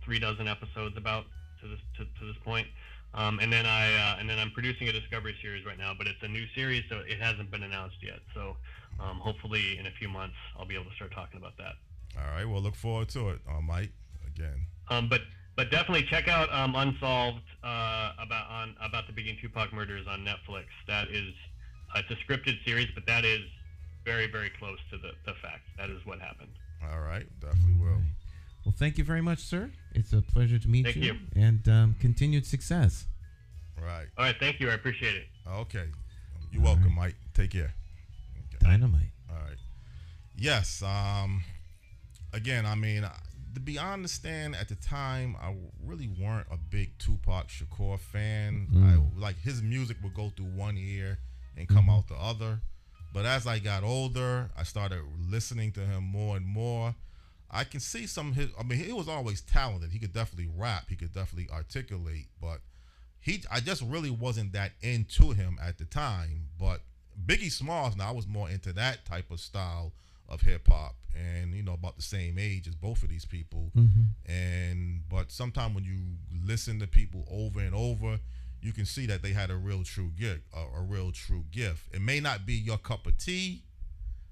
36 episodes about to this point. And then I'm producing a Discovery series right now, but it's a new series, so it hasn't been announced yet. So hopefully in a few months I'll be able to start talking about that. All right. Well, look forward to it, Mike. Again. But definitely check out Unsolved about the Biggie and Tupac murders on Netflix. That is it's a scripted series, but that is very, very close to the facts. That is what happened. All right, definitely will. Well, thank you very much, sir. It's a pleasure to meet Thank you. And continued success. Right. All right, thank you. I appreciate it. Okay. You're welcome, Mike. Take care. Okay. Dynamite. All right. Yes. Again, I mean, to be understand, at the time, I really weren't a big Tupac Shakur fan. Like his music would go through one ear and come out the other. But as I got older, I started listening to him more and more. I can see some of his, I mean, he was always talented. He could definitely rap. He could definitely articulate. But I just really wasn't that into him at the time. But Biggie Smalls, now I was more into that type of style of hip hop, and about the same age as both of these people. But sometimes when you listen to people over and over, you can see that they had a real true gift. It may not be your cup of tea,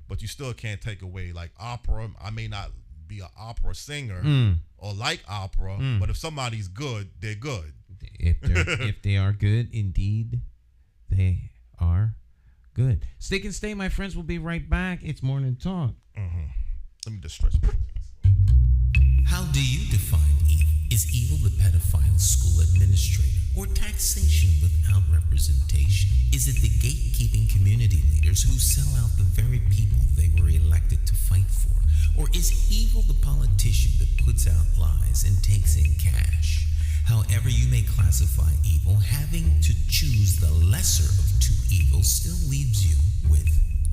but you still can't take away like opera. I may not be an opera singer or like opera, but if somebody's good, they're good. If they are good, indeed, they are good. Stick and stay, my friends. We'll be right back. It's Morning Talk. Let me just stretch. How do you define evil? Is evil the pedophile school administrator or taxation without representation? Is it the gatekeeping community leaders who sell out the very people they were elected to fight for? Or is evil the politician that puts out lies and takes in cash? However you may classify evil, having to choose the lesser of two evils still leaves you with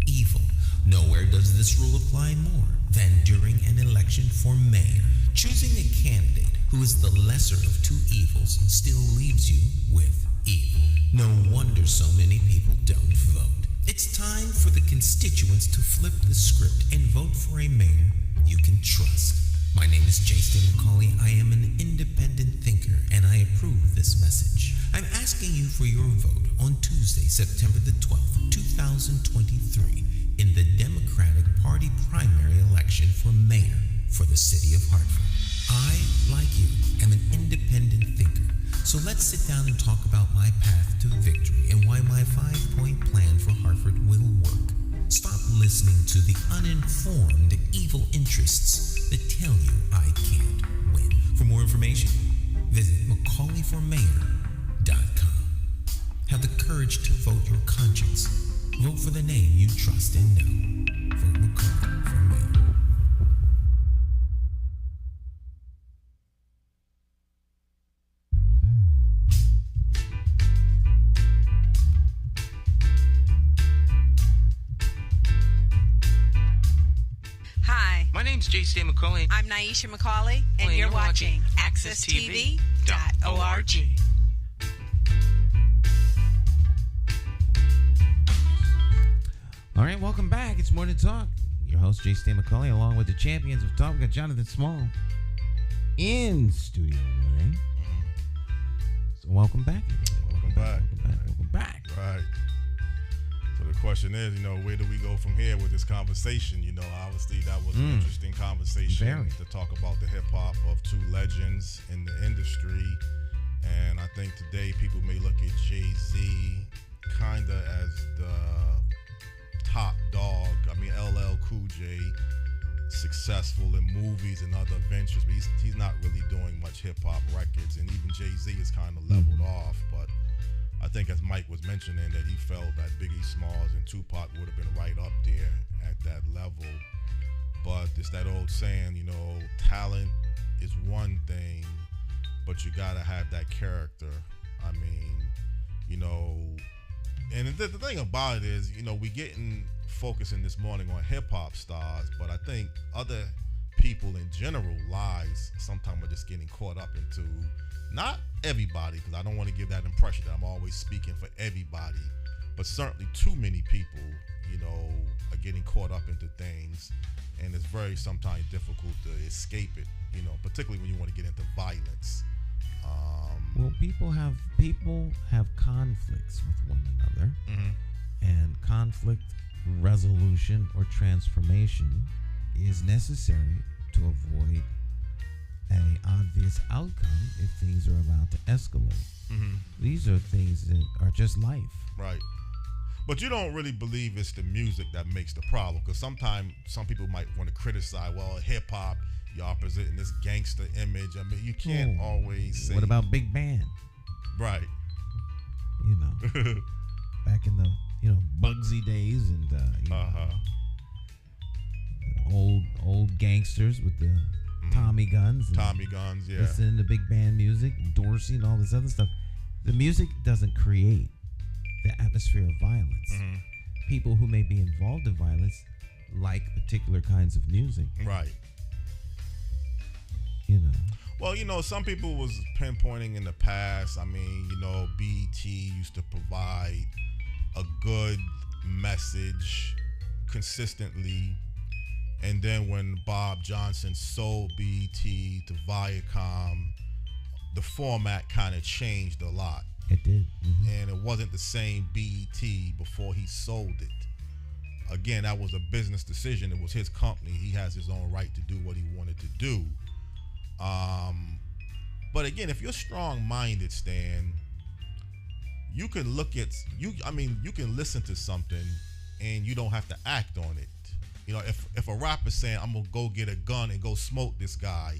evil. Nowhere does this rule apply more than during an election for mayor. Choosing a candidate who is the lesser of two evils still leaves you with evil. No wonder so many people don't vote. It's time for the constituents to flip the script and vote for a mayor you can trust. My name is Jason McCauley. I am an independent thinker, and I approve this message. I'm asking you for your vote on Tuesday, September the 12th, 2023, in the Democratic Party primary election for mayor for the city of Hartford. I, like you, am an independent thinker. So let's sit down and talk about my path to victory and why my 5-point plan for Hartford will work. Stop listening to the uninformed evil interests that tell you I can't win. For more information, visit McCauleyformayor.com. Have the courage to vote your conscience. Vote for the name you trust and know. Vote McCauley for mayor. Hi. My name's J. Stan McCauley. I'm Nyesha McCauley, and you're watching AccessTV.org. All right, welcome back. It's Morning Talk. Your host, J. Stan McCauley, along with the champions of talk. We got Jonathan Small in Studio 1A. So welcome back, everybody. Welcome back. Right. So the question is, where do we go from here with this conversation? Obviously that was an interesting conversation to talk about the hip hop of two legends in the industry. And I think today people may look at Jay-Z kind of as the top dog. I mean, LL Cool J, successful in movies and other ventures, but he's not really doing much hip-hop records. And even Jay-Z is kind of leveled off. But I think as Mike was mentioning that he felt that Biggie Smalls and Tupac would have been right up there at that level. But it's that old saying, you know, talent is one thing, but you gotta have that character. I mean, you know, and the thing about it is, you know, we getting focusing this morning on hip hop stars, but I think other people in general lives sometimes are just getting caught up into, not everybody, because I don't want to give that impression that I'm always speaking for everybody, but certainly too many people, you know, are getting caught up into things, and it's very sometimes difficult to escape it, you know, particularly when you want to get into violence. Well, people have conflicts with one another, and conflict resolution or transformation is necessary to avoid an obvious outcome if things are about to escalate. These are things that are just life. Right. But you don't really believe it's the music that makes the problem, because sometimes some people might want to criticize, well, hip-hop, y'all presenting this gangster image. I mean, you can't always say... What about Big Band? Right. You know, back in the, you know, Bugsy days and, you know, old gangsters with the Tommy guns. Tommy guns, yeah. Listening to big band music, Dorsey and all this other stuff. The music doesn't create the atmosphere of violence. People who may be involved in violence like particular kinds of music. Right. You know. Well, you know, some people was pinpointing in the past. I mean, you know, BET used to provide a good message consistently. And then when Bob Johnson sold BET to Viacom, the format kind of changed a lot. It did. And it wasn't the same BET before he sold it. Again, that was a business decision. It was his company. He has his own right to do what he wanted to do. But again, if you're strong-minded, Stan, you can look at you can listen to something and you don't have to act on it. You know, if a rapper's saying, I'm gonna go get a gun and go smoke this guy,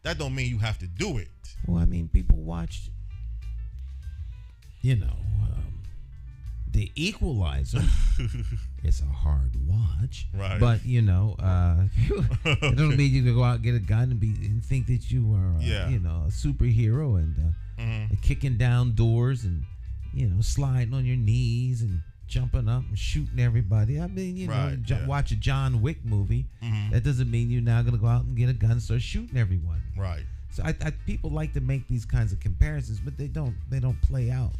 that don't mean you have to do it. Well, I mean, people watched, you know, The Equalizer. It's a hard watch, right? But you know, it don't mean you can go out and get a gun and think that you are, you know, a superhero and kicking down doors and, you know, sliding on your knees and jumping up and shooting everybody. I mean, you know, watch a John Wick movie. That doesn't mean you're now going to go out and get a gun and start shooting everyone. Right. So I people like to make these kinds of comparisons, but they don't play out.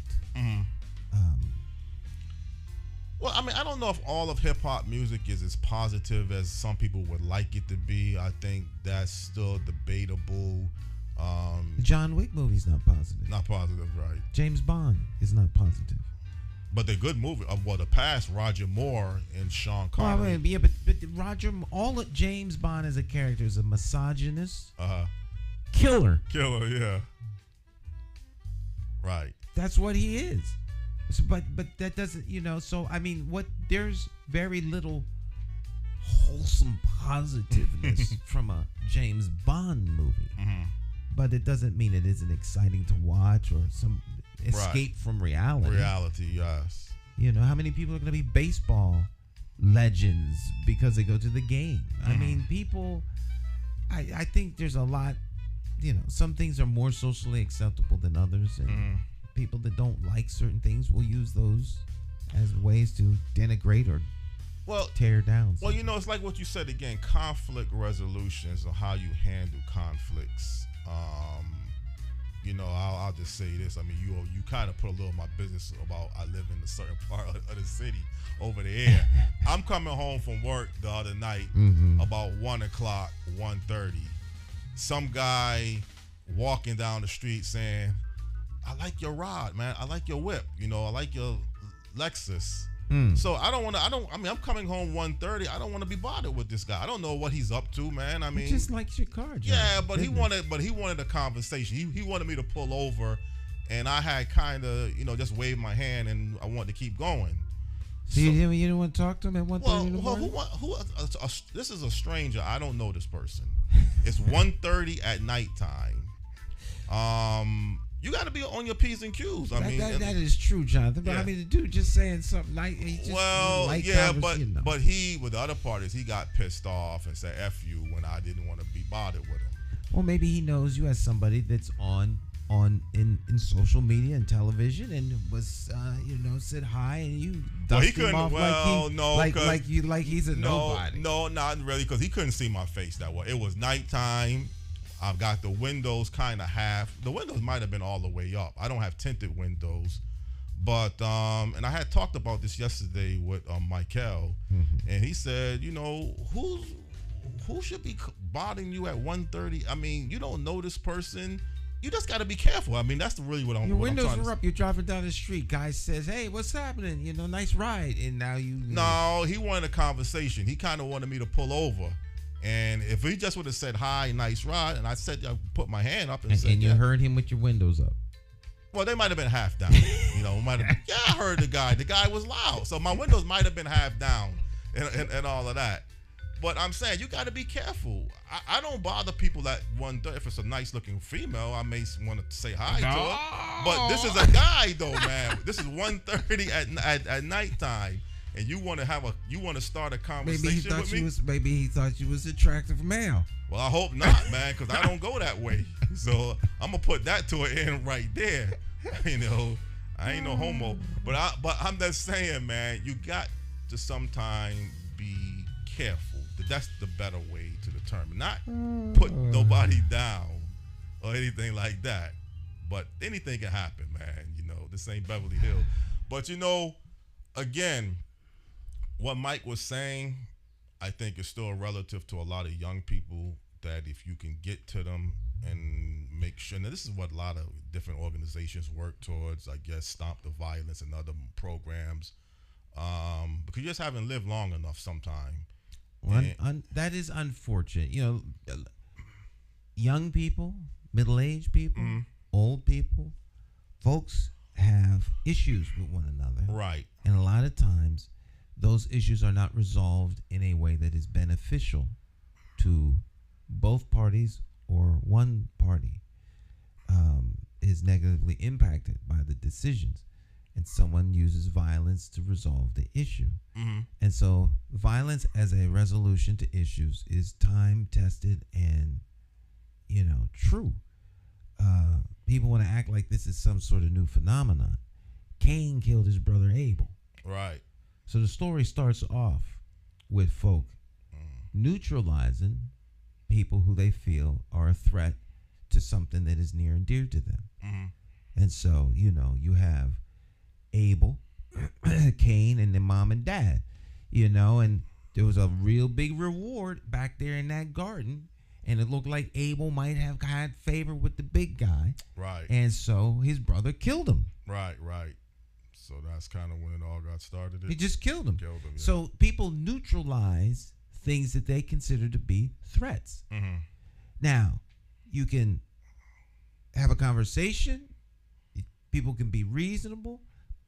Well, I mean, I don't know if all of hip-hop music is as positive as some people would like it to be. I think that's still debatable. The John Wick movie's not positive. Not positive, right. James Bond is not positive. But the good movie, the past, Roger Moore and Sean Connery. Well, I mean, yeah, but Roger, all of James Bond as a character is a misogynist. Killer. Killer, yeah. Right. That's what he is. So, but that doesn't, you know, so I mean, there's very little wholesome positiveness from a James Bond movie. But it doesn't mean it isn't exciting to watch or some escape from reality. Reality, yes. You know, how many people are going to be baseball legends because they go to the game? I mean, people, I think there's a lot, you know, some things are more socially acceptable than others, and people that don't like certain things will use those as ways to denigrate or tear down. Well, you know, it's like what you said again, conflict resolutions or how you handle conflicts. You know, I'll just say this. I mean, you kind of put a little of my business about I live in a certain part of the city over the air. I'm coming home from work the other night about 1 o'clock, 1:30. Some guy walking down the street saying, I like your rod, man. I like your whip. You know, I like your Lexus. So I'm coming home 1:30. I don't want to be bothered with this guy. I don't know what he's up to, man. I mean, he just likes your car, John. Yeah, but he wanted a conversation. He wanted me to pull over and I had kind of, just waved my hand and I wanted to keep going. So you didn't want to talk to him at 1:30 in the morning? This is a stranger. I don't know this person. It's 1:30 at nighttime. You got to be on your P's and Q's. That is true, Jonathan. But Yeah. I mean, the dude just saying something like, but he, with the other parties, he got pissed off and said "F you" when I didn't want to be bothered with him. Well, maybe he knows you as somebody that's in social media and television and was said hi and you dust him off like he's a nobody. No, not really, because he couldn't see my face that well. It was nighttime. I've got the windows kind of half. The windows might have been all the way up. I don't have tinted windows, but and I had talked about this yesterday with McCauley, and he said, who should be bothering you at 1:30? I mean, you don't know this person. You just got to be careful. I mean, that's really what I'm. Your windows were up. You're driving down the street. Guy says, "Hey, what's happening? Nice ride." And now you. No, he wanted a conversation. He kind of wanted me to pull over. And if he just would have said, "Hi, nice ride," and I said, I put my hand up and said, and you heard him with your windows up. Well, they might have been half down. I heard the guy. The guy was loud. So my windows might have been half down and all of that. But I'm saying you got to be careful. I don't bother people at 1:30. If it's a nice looking female, I may want to say hi to her. But this is a guy though, man. This is 1:30 at nighttime. And you want to start a conversation with me? Maybe he thought you was attractive male. Well, I hope not, man, because I don't go that way. So I'm gonna put that to an end right there. I ain't no homo, but I'm just saying, man, you got to sometimes be careful. That's the better way to determine. Not put nobody down or anything like that. But anything can happen, man. This ain't Beverly Hills. But again. What Mike was saying, I think is still relative to a lot of young people, that if you can get to them and make sure, now this is what a lot of different organizations work towards, I guess, Stop the Violence and other programs, because you just haven't lived long enough sometime. That is unfortunate. Young people, middle-aged people, old people, folks have issues with one another. Right. And a lot of times, those issues are not resolved in a way that is beneficial to both parties, or one party is negatively impacted by the decisions, and someone uses violence to resolve the issue. And so violence as a resolution to issues is time tested and true. People want to act like this is some sort of new phenomenon. Cain killed his brother Abel. Right. So the story starts off with folk neutralizing people who they feel are a threat to something that is near and dear to them. And so, you have Abel, Cain, and their mom and dad, and there was a real big reward back there in that garden. And it looked like Abel might have had favor with the big guy. Right. And so his brother killed him. Right. So that's kind of when it all got started. He just killed him. Yeah. So people neutralize things that they consider to be threats. Now, you can have a conversation. People can be reasonable.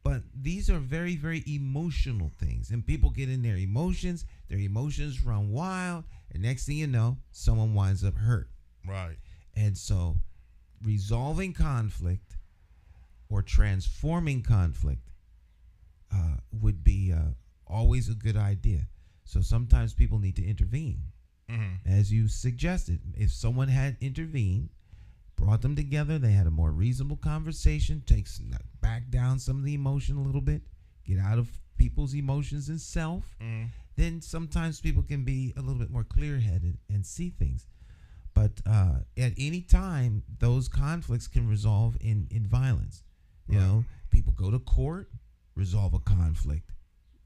But these are very, very emotional things. And people get in their emotions. Their emotions run wild. And next thing you know, someone winds up hurt. Right. And so resolving conflict or transforming conflict would be always a good idea. So sometimes people need to intervene. As you suggested, if someone had intervened, brought them together, they had a more reasonable conversation, back down some of the emotion a little bit, get out of people's emotions and self, then sometimes people can be a little bit more clear-headed and see things. But at any time, those conflicts can resolve in violence. People go to court, resolve a conflict.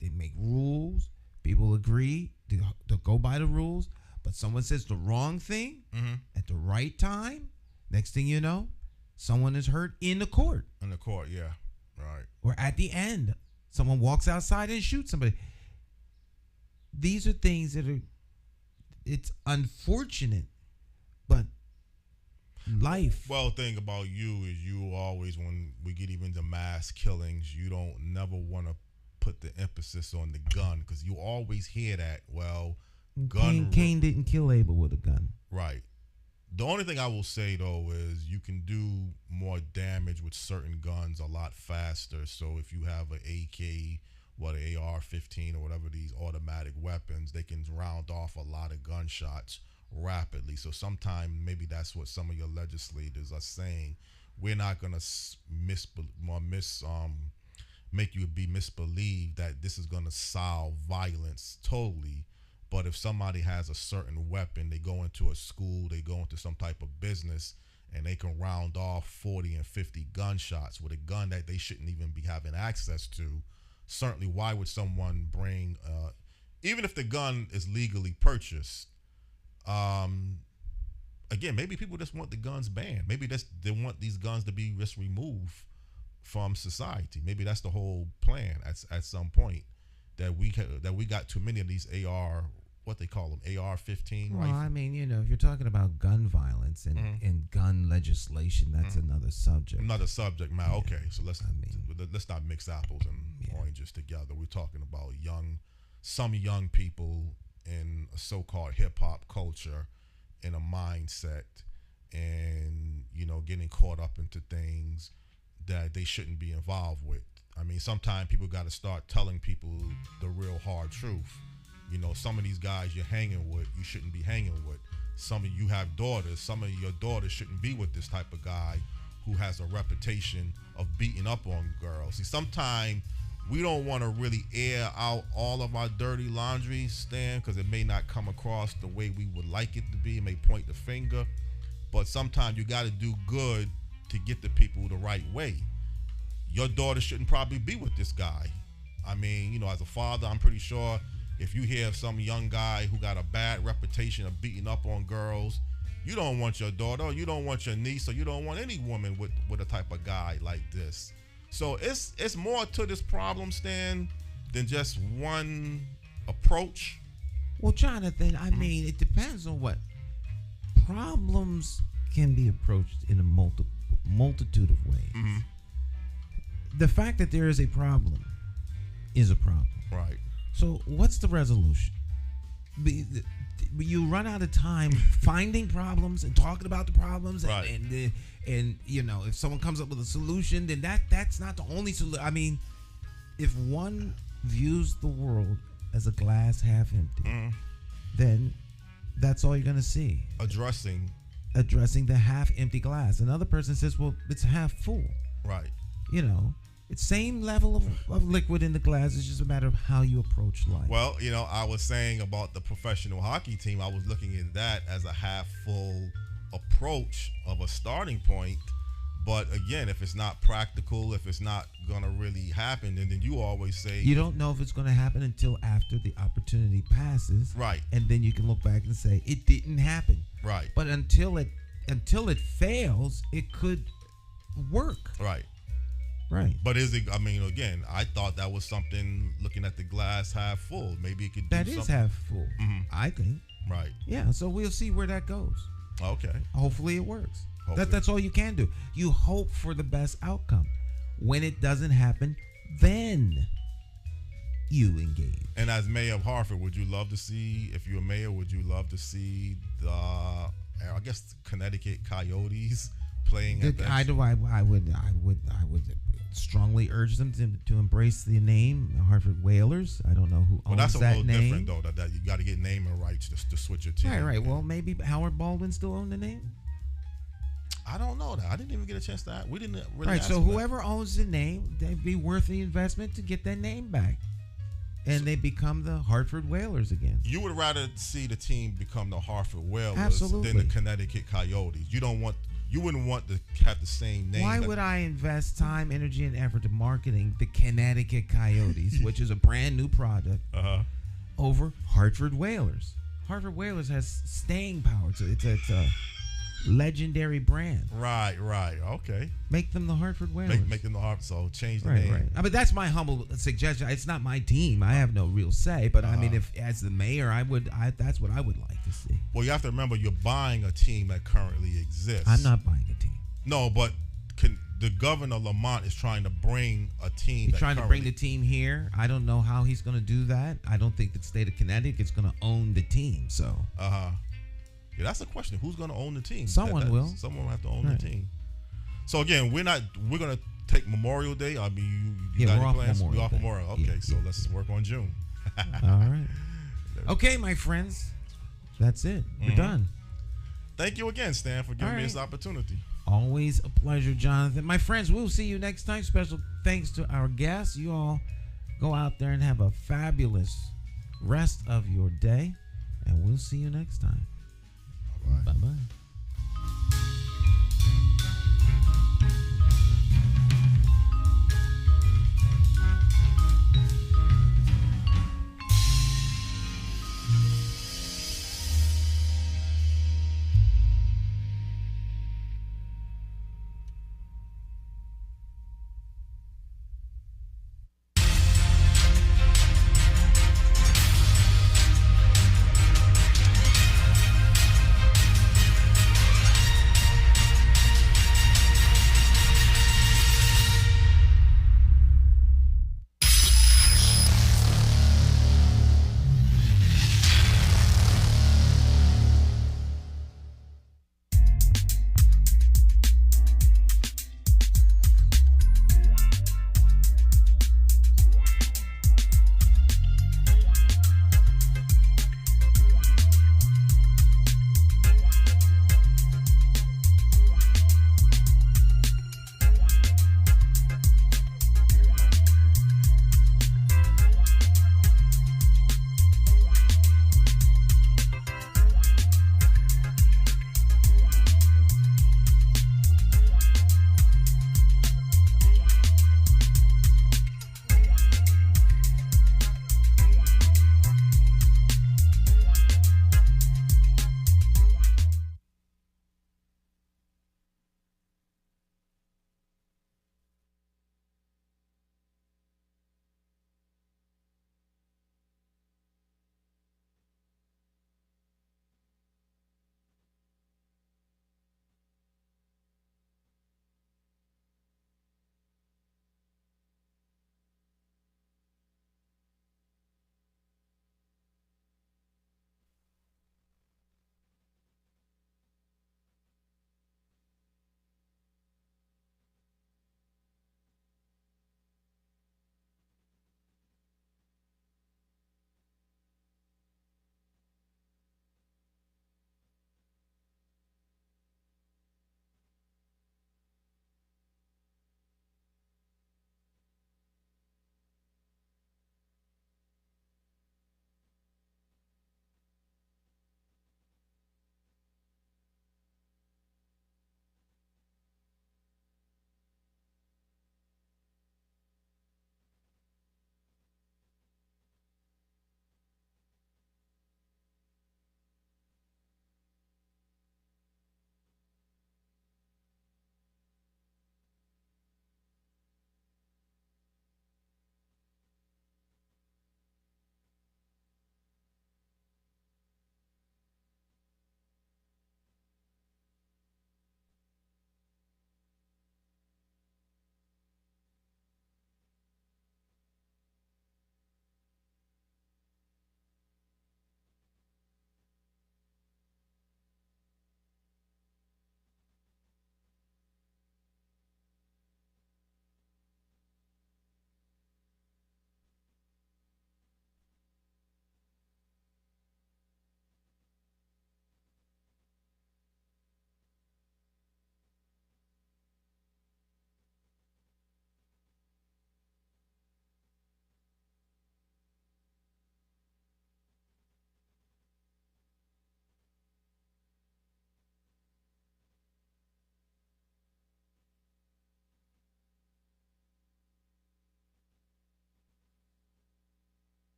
They make rules. People agree to go by the rules. But someone says the wrong thing at the right time. Next thing you know, someone is hurt in the court. In the court, yeah. Right. Or at the end, someone walks outside and shoots somebody. These are things that it's unfortunate, but life. Well, the thing about you is you always, when we get even to mass killings, you don't never want to put the emphasis on the gun because you always hear that. Well, Cain didn't kill Abel with a gun. Right. The only thing I will say though is you can do more damage with certain guns a lot faster. So if you have an AK, an AR-15 or whatever these automatic weapons, they can round off a lot of gunshots rapidly. So sometimes maybe that's what some of your legislators are saying. We're not gonna make you be misbelieved that this is gonna solve violence totally. But if somebody has a certain weapon, they go into a school, they go into some type of business, and they can round off 40 and 50 gunshots with a gun that they shouldn't even be having access to. Certainly, why would someone bring, even if the gun is legally purchased, again, maybe people just want the guns banned. Maybe they want these guns to be just removed from society. Maybe that's the whole plan at some point, that we got too many of these what they call them, AR-15 Well, rifles. I mean, if you're talking about gun violence and gun legislation, that's another subject. Another subject, man. Yeah. Okay, so let's not mix apples and oranges together. We're talking about some young people in a so-called hip-hop culture, in a mindset, and getting caught up into things that they shouldn't be involved with. I mean, sometimes people got to start telling people the real hard truth. Some of these guys you're hanging with, you shouldn't be hanging with. Some of you have daughters. Some of your daughters shouldn't be with this type of guy who has a reputation of beating up on girls. See, sometimes we don't want to really air out all of our dirty laundry, Stan, because it may not come across the way we would like it to be. It may point the finger. But sometimes you got to do good to get the people the right way. Your daughter shouldn't probably be with this guy. I mean, as a father, I'm pretty sure if you hear of some young guy who got a bad reputation of beating up on girls, you don't want your daughter, or you don't want your niece, or you don't want any woman with a type of guy like this. So it's more to this problem, Stan, than just one approach. Well, Jonathan, I mean, it depends on what problems can be approached in a multitude of ways. Mm-hmm. The fact that there is a problem is a problem. Right. So what's the resolution? You run out of time finding problems and talking about the problems, right. and if someone comes up with a solution, then that's not the only solution. I mean, if one views the world as a glass half empty, then that's all you're gonna see. Addressing the half empty glass. Another person says, well, it's half full. Right. It's same level of liquid in the glass. It's just a matter of how you approach life. Well, I was saying about the professional hockey team, I was looking at that as a half full approach of a starting point. But again, if it's not practical, if it's not going to really happen, then you always say... You don't know if it's going to happen until after the opportunity passes. Right. And then you can look back and say, it didn't happen. Right. But until it fails, it could work. Right. Right. But again, I thought that was something, looking at the glass half full. Maybe it could do something. That is half full, I think. Right. Yeah, so we'll see where that goes. Okay. Hopefully it works. That's all you can do. You hope for the best outcome. When it doesn't happen, then you engage. And as mayor of Hartford, would you love to see, if you're a mayor, would you love to see the Connecticut Coyotes playing at that? I would strongly urge them to embrace the name Hartford Whalers. I don't know who owns that name. Well, that's a little different though. That you got to get naming rights to switch your team. Right. Well, maybe Howard Baldwin still own the name. I don't know that. I didn't even get a chance to. We didn't really. Right. So whoever owns the name, they'd be worth the investment to get that name back, and they become the Hartford Whalers again. You would rather see the team become the Hartford Whalers Absolutely. than the Connecticut Coyotes. You wouldn't want to have the same name. Why would I invest time, energy, and effort to marketing the Connecticut Coyotes, which is a brand new product, over Hartford Whalers? Hartford Whalers has staying power. legendary brand. Right. Okay. Make them the Hartford Whalers. Make them the Hartford. So change the Right. name. I mean, that's my humble suggestion. It's not my team. I have no real say. But I mean, if as the mayor, that's what I would like to see. Well, you have to remember you're buying a team that currently exists. I'm not buying a team. No, but the governor Lamont is trying to bring a team. He's trying to bring the team here. I don't know how he's going to do that. I don't think the state of Connecticut is going to own the team. So. Yeah, that's the question. Who's going to own the team? Someone will. Someone will have to own the team. So again, we're going to take Memorial Day. I mean, you we're got off plans? Memorial We're off Day. Memorial. Okay, so let's work on June. All right. Okay, my friends. That's it. We're done. Thank you again, Stan, for giving me this opportunity. Always a pleasure, Jonathan. My friends, we'll see you next time. Special thanks to our guests. You all go out there and have a fabulous rest of your day, and we'll see you next time. All right. Bye.